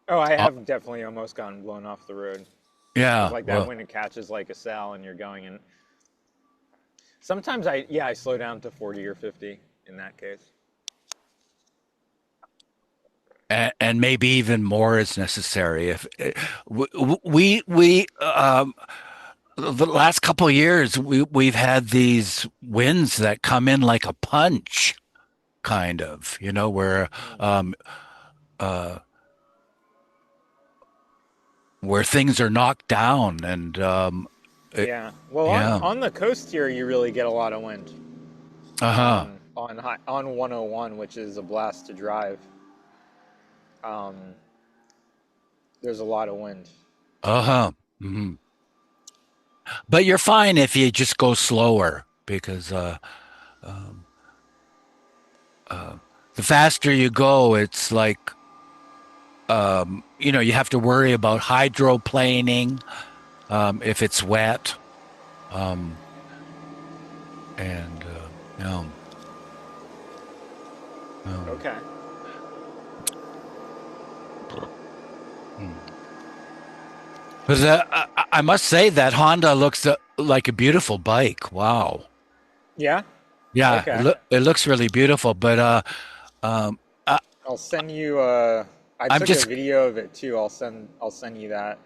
Oh, I Uh, have definitely almost gotten blown off the road because yeah, like that well, when it catches like a sail and you're going and sometimes I slow down to 40 or 50 in that case. and maybe even more is necessary if we the last couple of years we've had these winds that come in like a punch, kind of, Mm. um uh where things are knocked down and it, Yeah. Well, on yeah. on the coast here, you really get a lot of wind. Uh-huh. On 101, which is a blast to drive. Um, there's a lot of wind. Uh-huh. Hmm. But you're fine if you just go slower because um, uh the faster you go, it's like you have to worry about hydroplaning if it's wet. Um, and um, Okay. hmm. But I must say that Honda looks like a beautiful bike. Wow. Yeah. Yeah, Okay. it looks really beautiful. But um, I, I'll send you. I I'm took a just video of it too. I'll send you that.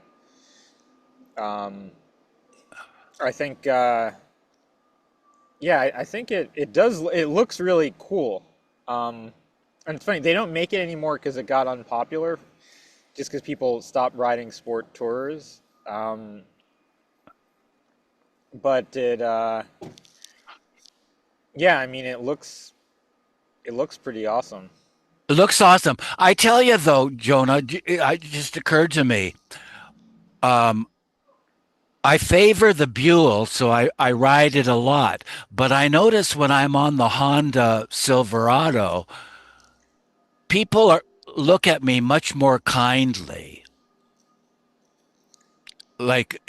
Um, I think. Yeah, I think it does. It looks really cool. And it's funny they don't make it anymore because it got unpopular, just because people stopped riding sport tours. But yeah, I mean, it looks pretty awesome. it looks awesome. I tell you though, Jonah, it just occurred to me. Um, I favor the Buell, so I ride it a lot. But I notice when I'm on the Honda Silverado, people are look at me much more kindly. Like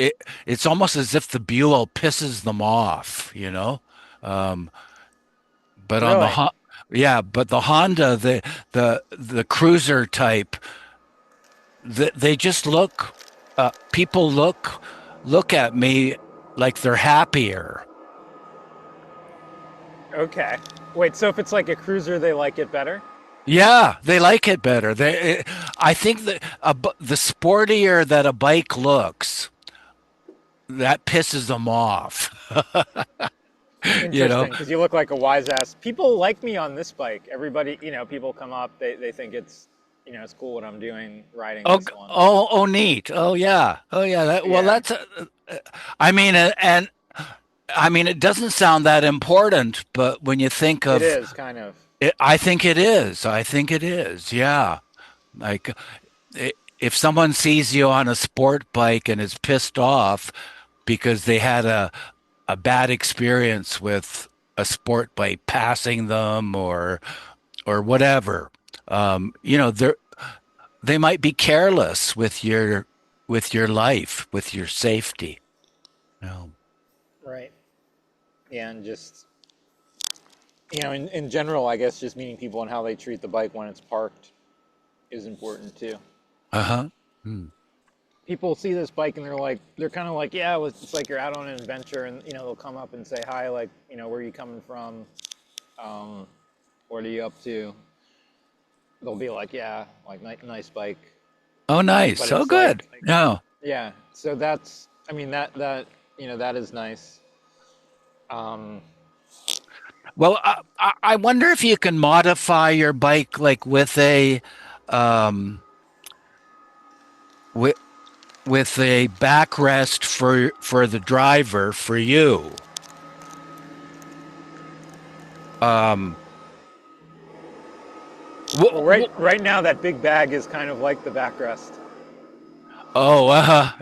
it's almost as if the Buell pisses them off, you know? Um, but on the Really? Ho yeah, but the Honda, the cruiser type, they just look, people look at me like they're happier. Okay. Wait, so if it's like a cruiser, they like it better? Yeah, they like it better. I think that the sportier that a bike looks, that pisses them off. You know? Interesting, because you look like a wise ass. People like me on this bike. Everybody, people come up, they think it's cool what I'm doing riding Oh, this one. oh, neat. Oh, yeah. Oh, yeah. Well, Yeah, I mean, and I mean, it doesn't sound that important, but when you think it of is kind of. it, I think it is. I think it is. Yeah. Like if someone sees you on a sport bike and is pissed off because they had a bad experience with a sport bike passing them or whatever, they might be careless with your life, with your safety. No. Right. Yeah, and just, in general, I guess just meeting people and how they treat the bike when it's parked is important too. Uh-huh. Hmm. People see this bike and they're kind of like, yeah, it's like you're out on an adventure, and they'll come up and say hi, like, where are you coming from? Um, what are you up to? They'll be like, yeah, like nice bike, Oh, but nice. Oh, it's like, good. No. yeah. So that's, I mean, that is nice. Um, Well, I wonder if you can modify your bike like um with with a backrest for the driver for you. Um. well, Wh- right now that big bag is kind of like the backrest. oh,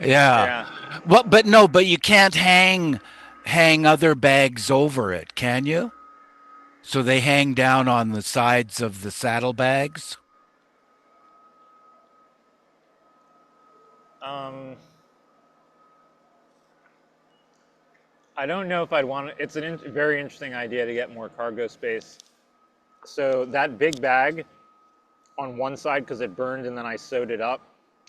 yeah. Yeah. Well, but no, but you can't hang other bags over it, can you? So they hang down on the sides of the saddlebags. Um, I don't know if I'd want to. It's a very interesting idea to get more cargo space. So that big bag on one side, because it burned and then I sewed it up,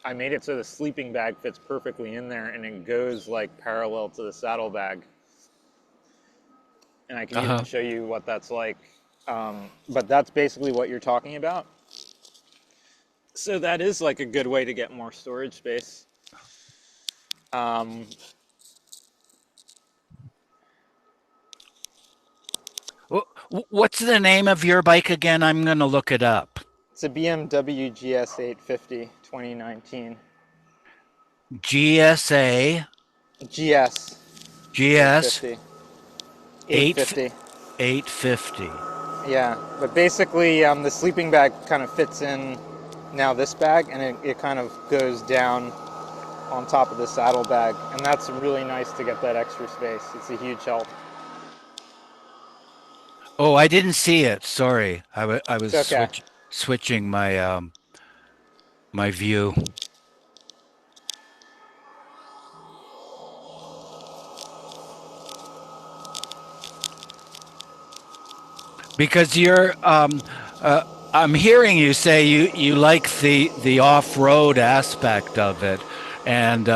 I made it so the sleeping bag fits perfectly in there and it goes like parallel to the saddlebag. And I can even Uh-huh. show you what that's like. But that's basically what you're talking about. So that is like a good way to get more storage space. Um, What's the name of your bike again? I'm going to look it up. it's a BMW GS 850 2019. GSA GS GS 850. 8 850. 850. Yeah, but basically, the sleeping bag kind of fits in now this bag, and it kind of goes down on top of the saddlebag, and that's really nice to get that extra space. It's a huge help. Oh, I didn't see it. Sorry. I It's was okay. switching my view because uh I'm hearing you say you like the off-road aspect of it and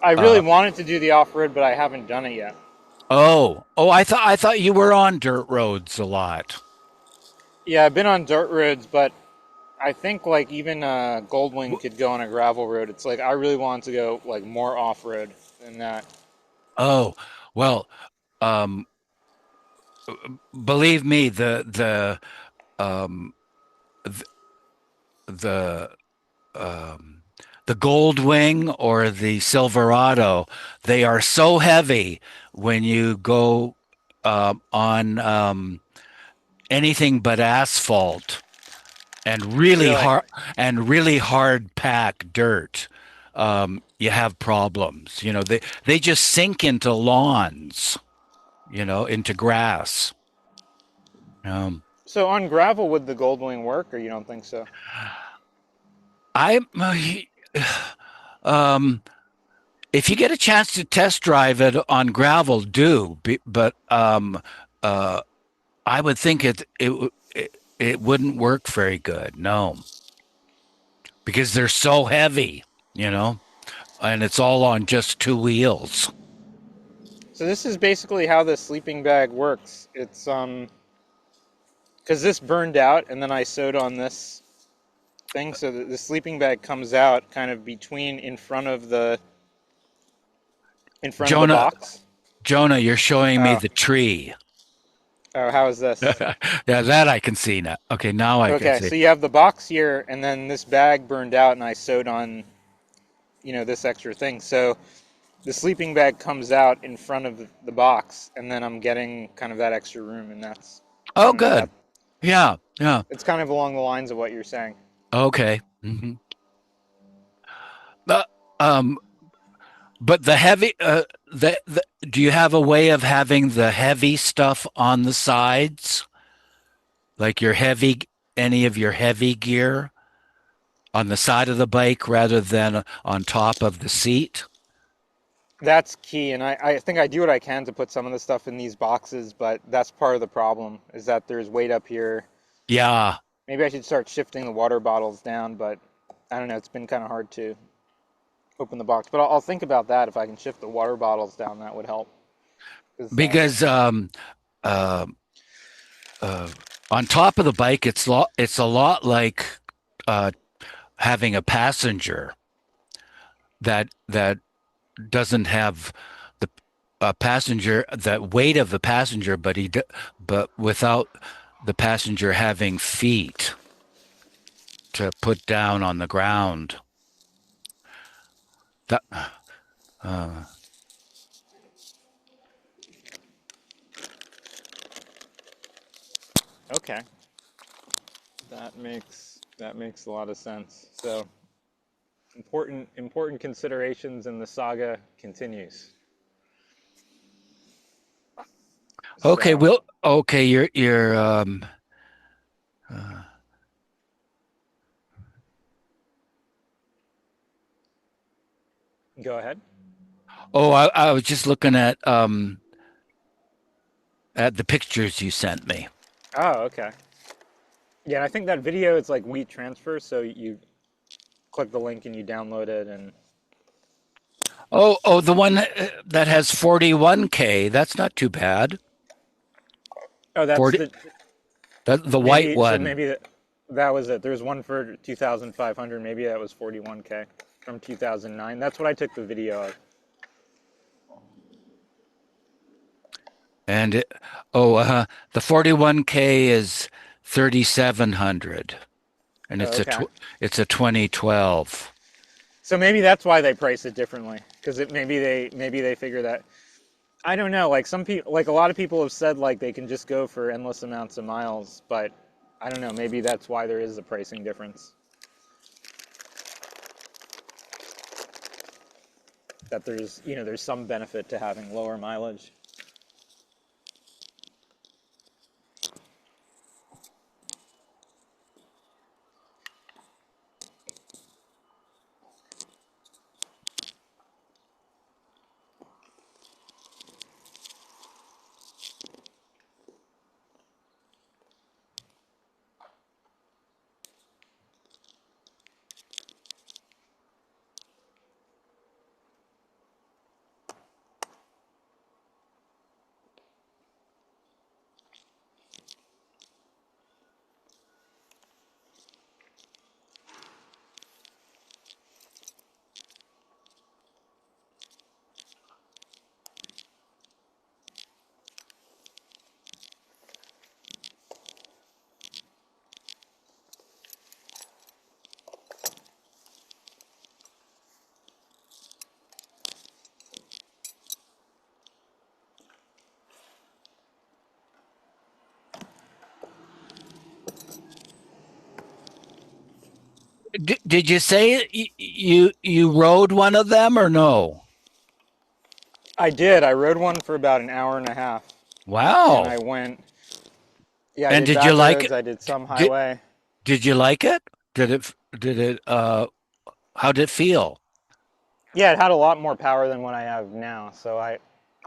I really uh wanted to do the off road, but I haven't done it yet. oh, I thought you were on dirt roads a lot. Yeah, I've been on dirt roads, but I think like even Goldwing could go on a gravel road. It's like I really want to go like more off road than that. Oh, well, um believe me, um th- the um, the Goldwing or the Silverado, they are so heavy when you go on anything but asphalt and Really? really hard pack dirt. You have problems. You know, they just sink into lawns. You know, into grass. Um, So on gravel, would the Goldwing work, or you don't think so? I um if you get a chance to test drive it on gravel, do. But uh I would think it wouldn't work very good. No, because they're so heavy, you know, and it's all on just two wheels. So this is basically how the sleeping bag works. It's because this burned out, and then I sewed on this thing, so that the sleeping bag comes out kind of between in front of the Jonah, box. Jonah, you're showing me Oh, the tree. oh, how is this? Yeah, that I can see now. Okay, now I can Okay, see. so you have the box here, and then this bag burned out, and I sewed on, this extra thing. So the sleeping bag comes out in front of the box, and then I'm getting kind of that extra room, and I Oh, don't know, good. Yeah, yeah. it's kind of along the lines of what you're saying. Okay. Uh, um, but the heavy, do you have a way of having the heavy stuff on the sides, like any of your heavy gear on the side of the bike rather than on top of the seat? That's key, and I think I do what I can to put some of the stuff in these boxes, but that's part of the problem is that there's weight up here. Yeah, Maybe I should start shifting the water bottles down, but I don't know. It's been kind of hard to open the box, but I'll think about that. If I can shift the water bottles down, that would help. 'Cause, because uh, uh, on top of the bike, it's a lot like uh, having a passenger that doesn't have the passenger that weight of the passenger, but without the passenger having feet to put down on the ground. That uh, okay, that makes a lot of sense. So important considerations, in the saga continues. okay. So You're uh, go ahead. oh, I was just looking at the pictures you sent me. Oh, okay. Yeah, and I think that video is like wheat transfer, so you click the link and you download it, and Oh, the one that has 41K. That's not too bad. oh, that's 40, the the white maybe so one. maybe that was it. There's one for 2,500. Maybe that was 41K from 2009. That's what I took the video of. And the 41K is 3,700, and Oh, okay. it's a 2012. So maybe that's why they price it differently, because it maybe they figure that, I don't know. Like some people, like a lot of people have said, like they can just go for endless amounts of miles, but I don't know. Maybe that's why there is a pricing difference. That there's some benefit to having lower mileage. Did you say you rode one of them or no? I did. I rode one for about an hour and a half, and I Wow. went. Yeah, I And did did you back like roads. it? I did some Did highway. did you like it? Did it how did it feel? Yeah, it had a lot more power than what I have now.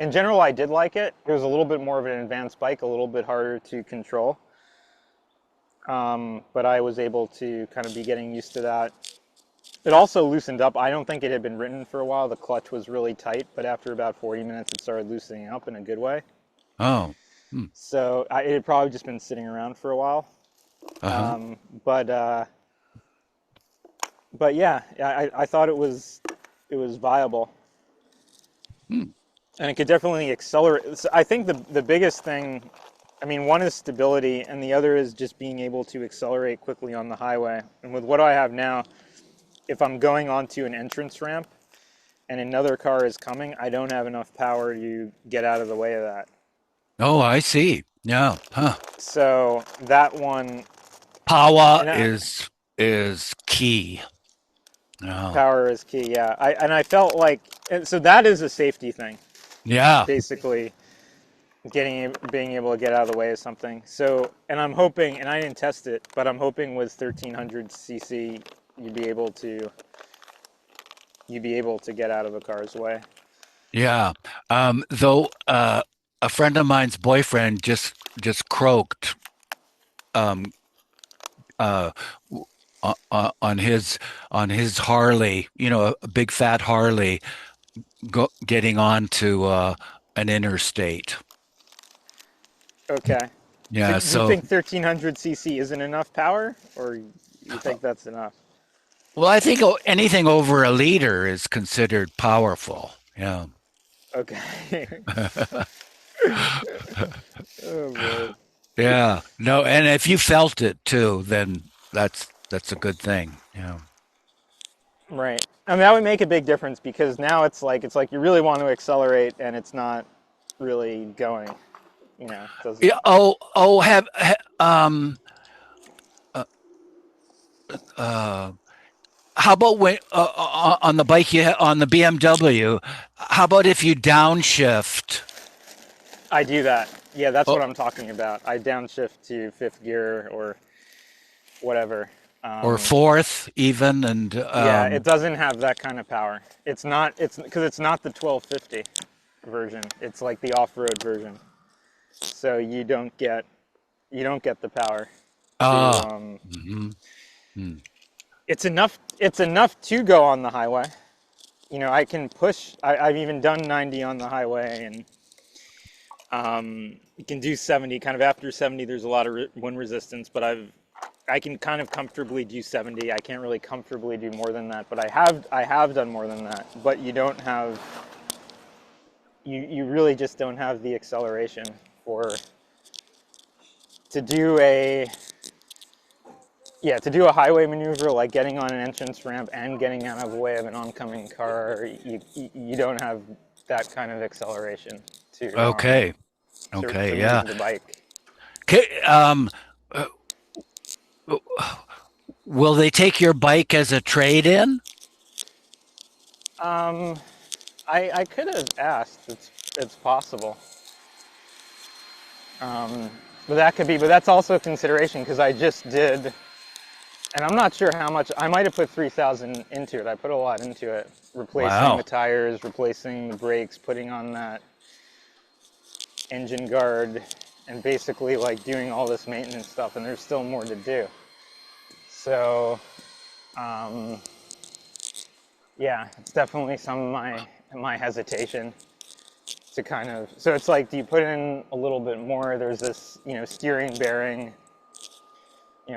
In general, I did like it. It was a little bit more of an advanced bike, a little bit harder to control. But I was able to kind of be getting used to that. It also loosened up. I don't think it had been ridden for a while. The clutch was really tight, but after about 40 minutes, it started loosening up in a good way. Oh. Hmm. It had probably just been sitting around for a while. Uh-huh. Um, but uh, but yeah, I thought it was viable, Hmm. and it could definitely accelerate. So I think the biggest thing, I mean, one is stability, and the other is just being able to accelerate quickly on the highway. And with what I have now, if I'm going onto an entrance ramp and another car is coming, I don't have enough power to get out of the way of that. Oh, I see. Yeah. Huh. So that one, Power and is key. Oh. power is key. Yeah, I felt like, and so that is a safety thing, Yeah. basically. Being able to get out of the way of something. So, and I'm hoping, and I didn't test it, but I'm hoping with 1300 cc you'd be able to get out of a car's way. Yeah. Though a friend of mine's boyfriend just croaked um uh on his Harley, a big fat Harley getting onto an interstate. Okay. So Yeah, do you so think 1300 cc isn't enough power, or you think that's enough? well, I think anything over a liter is considered powerful. Yeah. Okay. Oh boy. Yeah. No, and if you felt it too, then that's a good thing. Yeah. Right. I mean, that would make a big difference because now it's like you really want to accelerate and it's not really going. Doesn't. Yeah. Oh, uh, uh, how about when on the bike on the BMW? How about if you downshift I do that. Yeah, that's or, what I'm talking about. I downshift to fifth gear or whatever. or Um, fourth even, and yeah, it doesn't have that kind of power. It's not. It's because it's not the 1250 version. It's like the off-road version. So you don't get the power to. ah, mhm, mm. It's enough to go on the highway. I can push. I've even done 90 on the highway, and you can do 70. Kind of after 70, there's a lot of wind resistance, but I can kind of comfortably do 70. I can't really comfortably do more than that, but I have done more than that. But you really just don't have the acceleration for to do a highway maneuver like getting on an entrance ramp and getting out of the way of an oncoming car. You don't have that kind of acceleration to Okay, to okay, yeah. move the bike. Okay, uh, will they take your bike as a trade-in? Um, I could have asked. It's possible. Um, but that's also a consideration because I just did, and I'm not sure how much. I might have put 3,000 into it. I put a lot into it, replacing the Wow. tires, replacing the brakes, putting on that engine guard, and basically like doing all this maintenance stuff. And there's still more to do. So, um, yeah, it's definitely some of my hesitation to kind of. So it's like, do you put in a little bit more? There's this, steering bearing.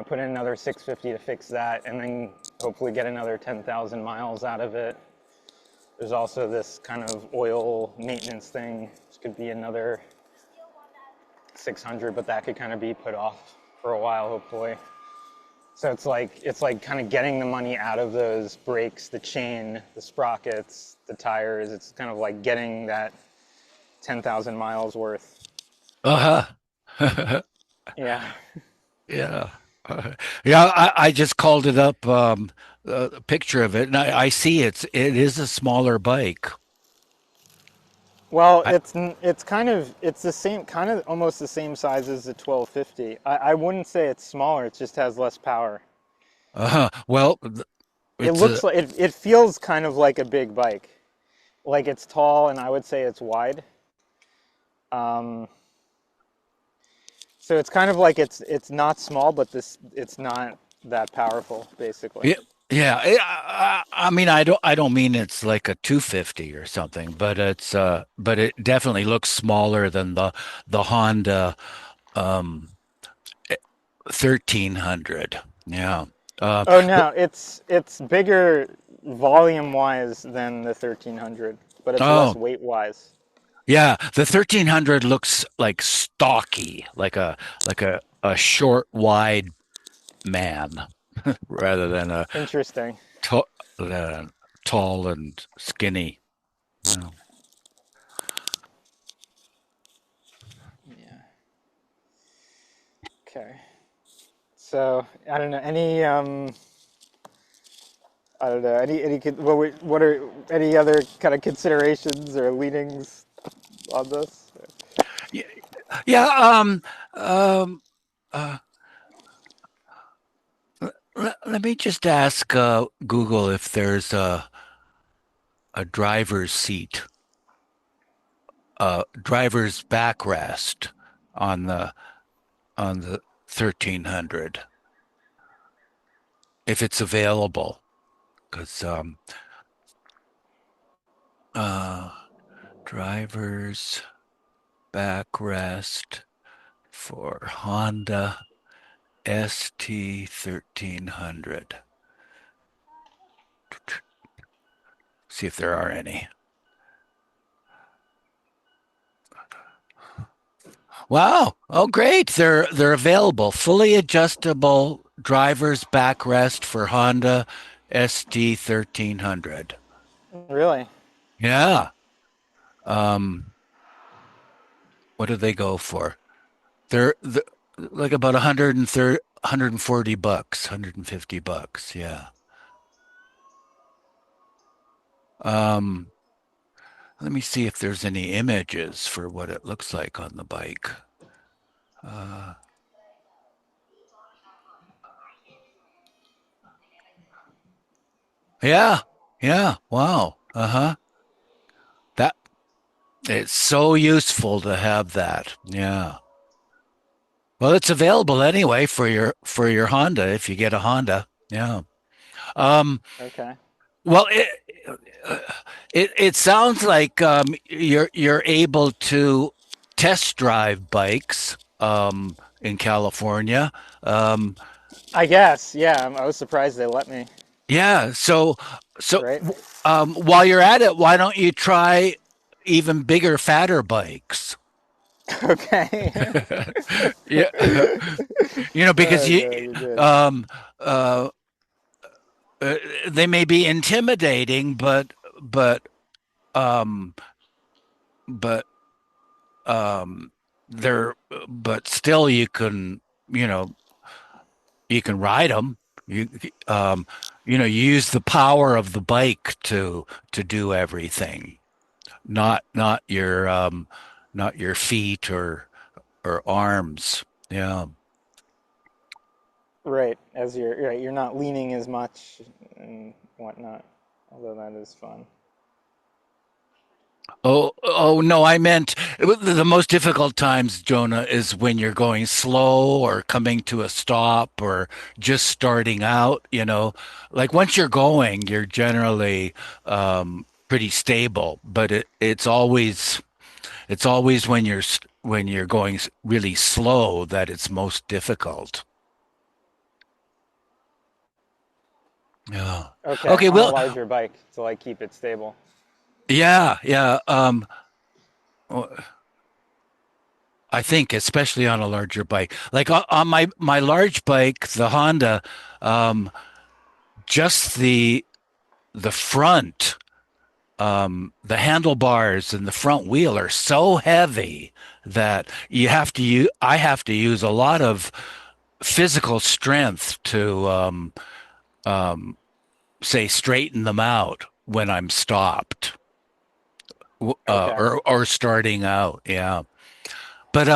Put in another 650 to fix that, and then hopefully get another 10,000 miles out of it. There's also this kind of oil maintenance thing, which could be another 600, but that could kind of be put off for a while, hopefully. So it's like kind of getting the money out of those brakes, the chain, the sprockets, the tires. It's kind of like getting that 10,000 miles worth. Uh-huh. Yeah. Yeah. Yeah, I just called it up, a picture of it, and I see it is a smaller bike. Well, I, it's kind of it's the same kind of almost the same size as the 1250. I wouldn't say it's smaller. It just has less power. well, It it's a looks like it feels kind of like a big bike. Like it's tall and I would say it's wide. Um, so it's kind of like it's not small, but this it's not that powerful, basically. yeah, yeah. I mean, I don't mean it's like a 250 or something, but but it definitely looks smaller than the Honda um 1300. Yeah. Uh, Oh no, it's bigger volume wise than the 1300, but it's less oh, weight wise. yeah. The 1300 looks like stocky, like a short, wide man rather than a Interesting. tall, tall and skinny. Yeah. Yeah. Okay. So I don't know any I don't know what are any other kind of considerations or leanings on this? Yeah. Yeah. Um, uh, let me just ask Google if there's a driver's seat, driver's backrest on the 1300, if it's available. Because uh, driver's backrest for Honda ST 1300. See if there are any. Wow. Oh, great. They're available. Fully adjustable driver's backrest for Honda ST 1300. Really? Yeah. Um, what do they go for? They're like about 130, $140, $150. Yeah. Um, let me see if there's any images for what it looks like on the bike. Uh, yeah. Yeah. Wow. Uh-huh. That it's so useful to have that. Yeah. Well, it's available anyway for your Honda if you get a Honda. Yeah. Um, Okay. well, uh, it sounds like you're able to test drive bikes in California. Um, I guess. Yeah. I was surprised they let me. yeah. So Right. while you're at it, why don't you try even bigger, fatter bikes? Okay. Yeah. Because Oh god, you're good. um, uh, they may be intimidating, but um, but um, they're but still you know you can ride them. You um, you use the power of the bike to do everything, not your feet or arms. Yeah. Right. As you're right, you're not leaning as much and whatnot. Although that is fun. Oh no, I meant the most difficult times, Jonah, is when you're going slow or coming to a stop or just starting out, Like once you're going, you're generally pretty stable, but it's always when when you're going really slow that it's most difficult. Yeah. Okay, Okay, on a well, larger bike to like keep it stable. yeah, yeah. I think, especially on a larger bike, like on my large bike, the Honda, um, just the front, the handlebars and the front wheel are so heavy that I have to use a lot of physical strength to say straighten them out when I'm stopped. Okay. or starting out. Yeah, but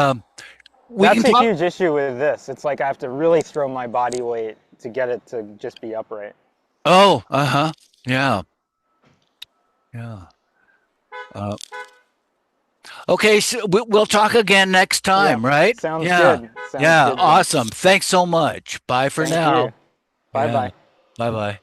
we That's can a talk. huge issue with this. It's like I have to really throw my body weight to get it to just be upright. Oh, uh-huh. Yeah, yeah. Uh, okay, so we'll talk again next Yeah, time, right? sounds Yeah, good. Sounds yeah. good, John. Awesome. Thanks so much. Bye for Thank you. now. Bye Yeah. bye. Bye bye.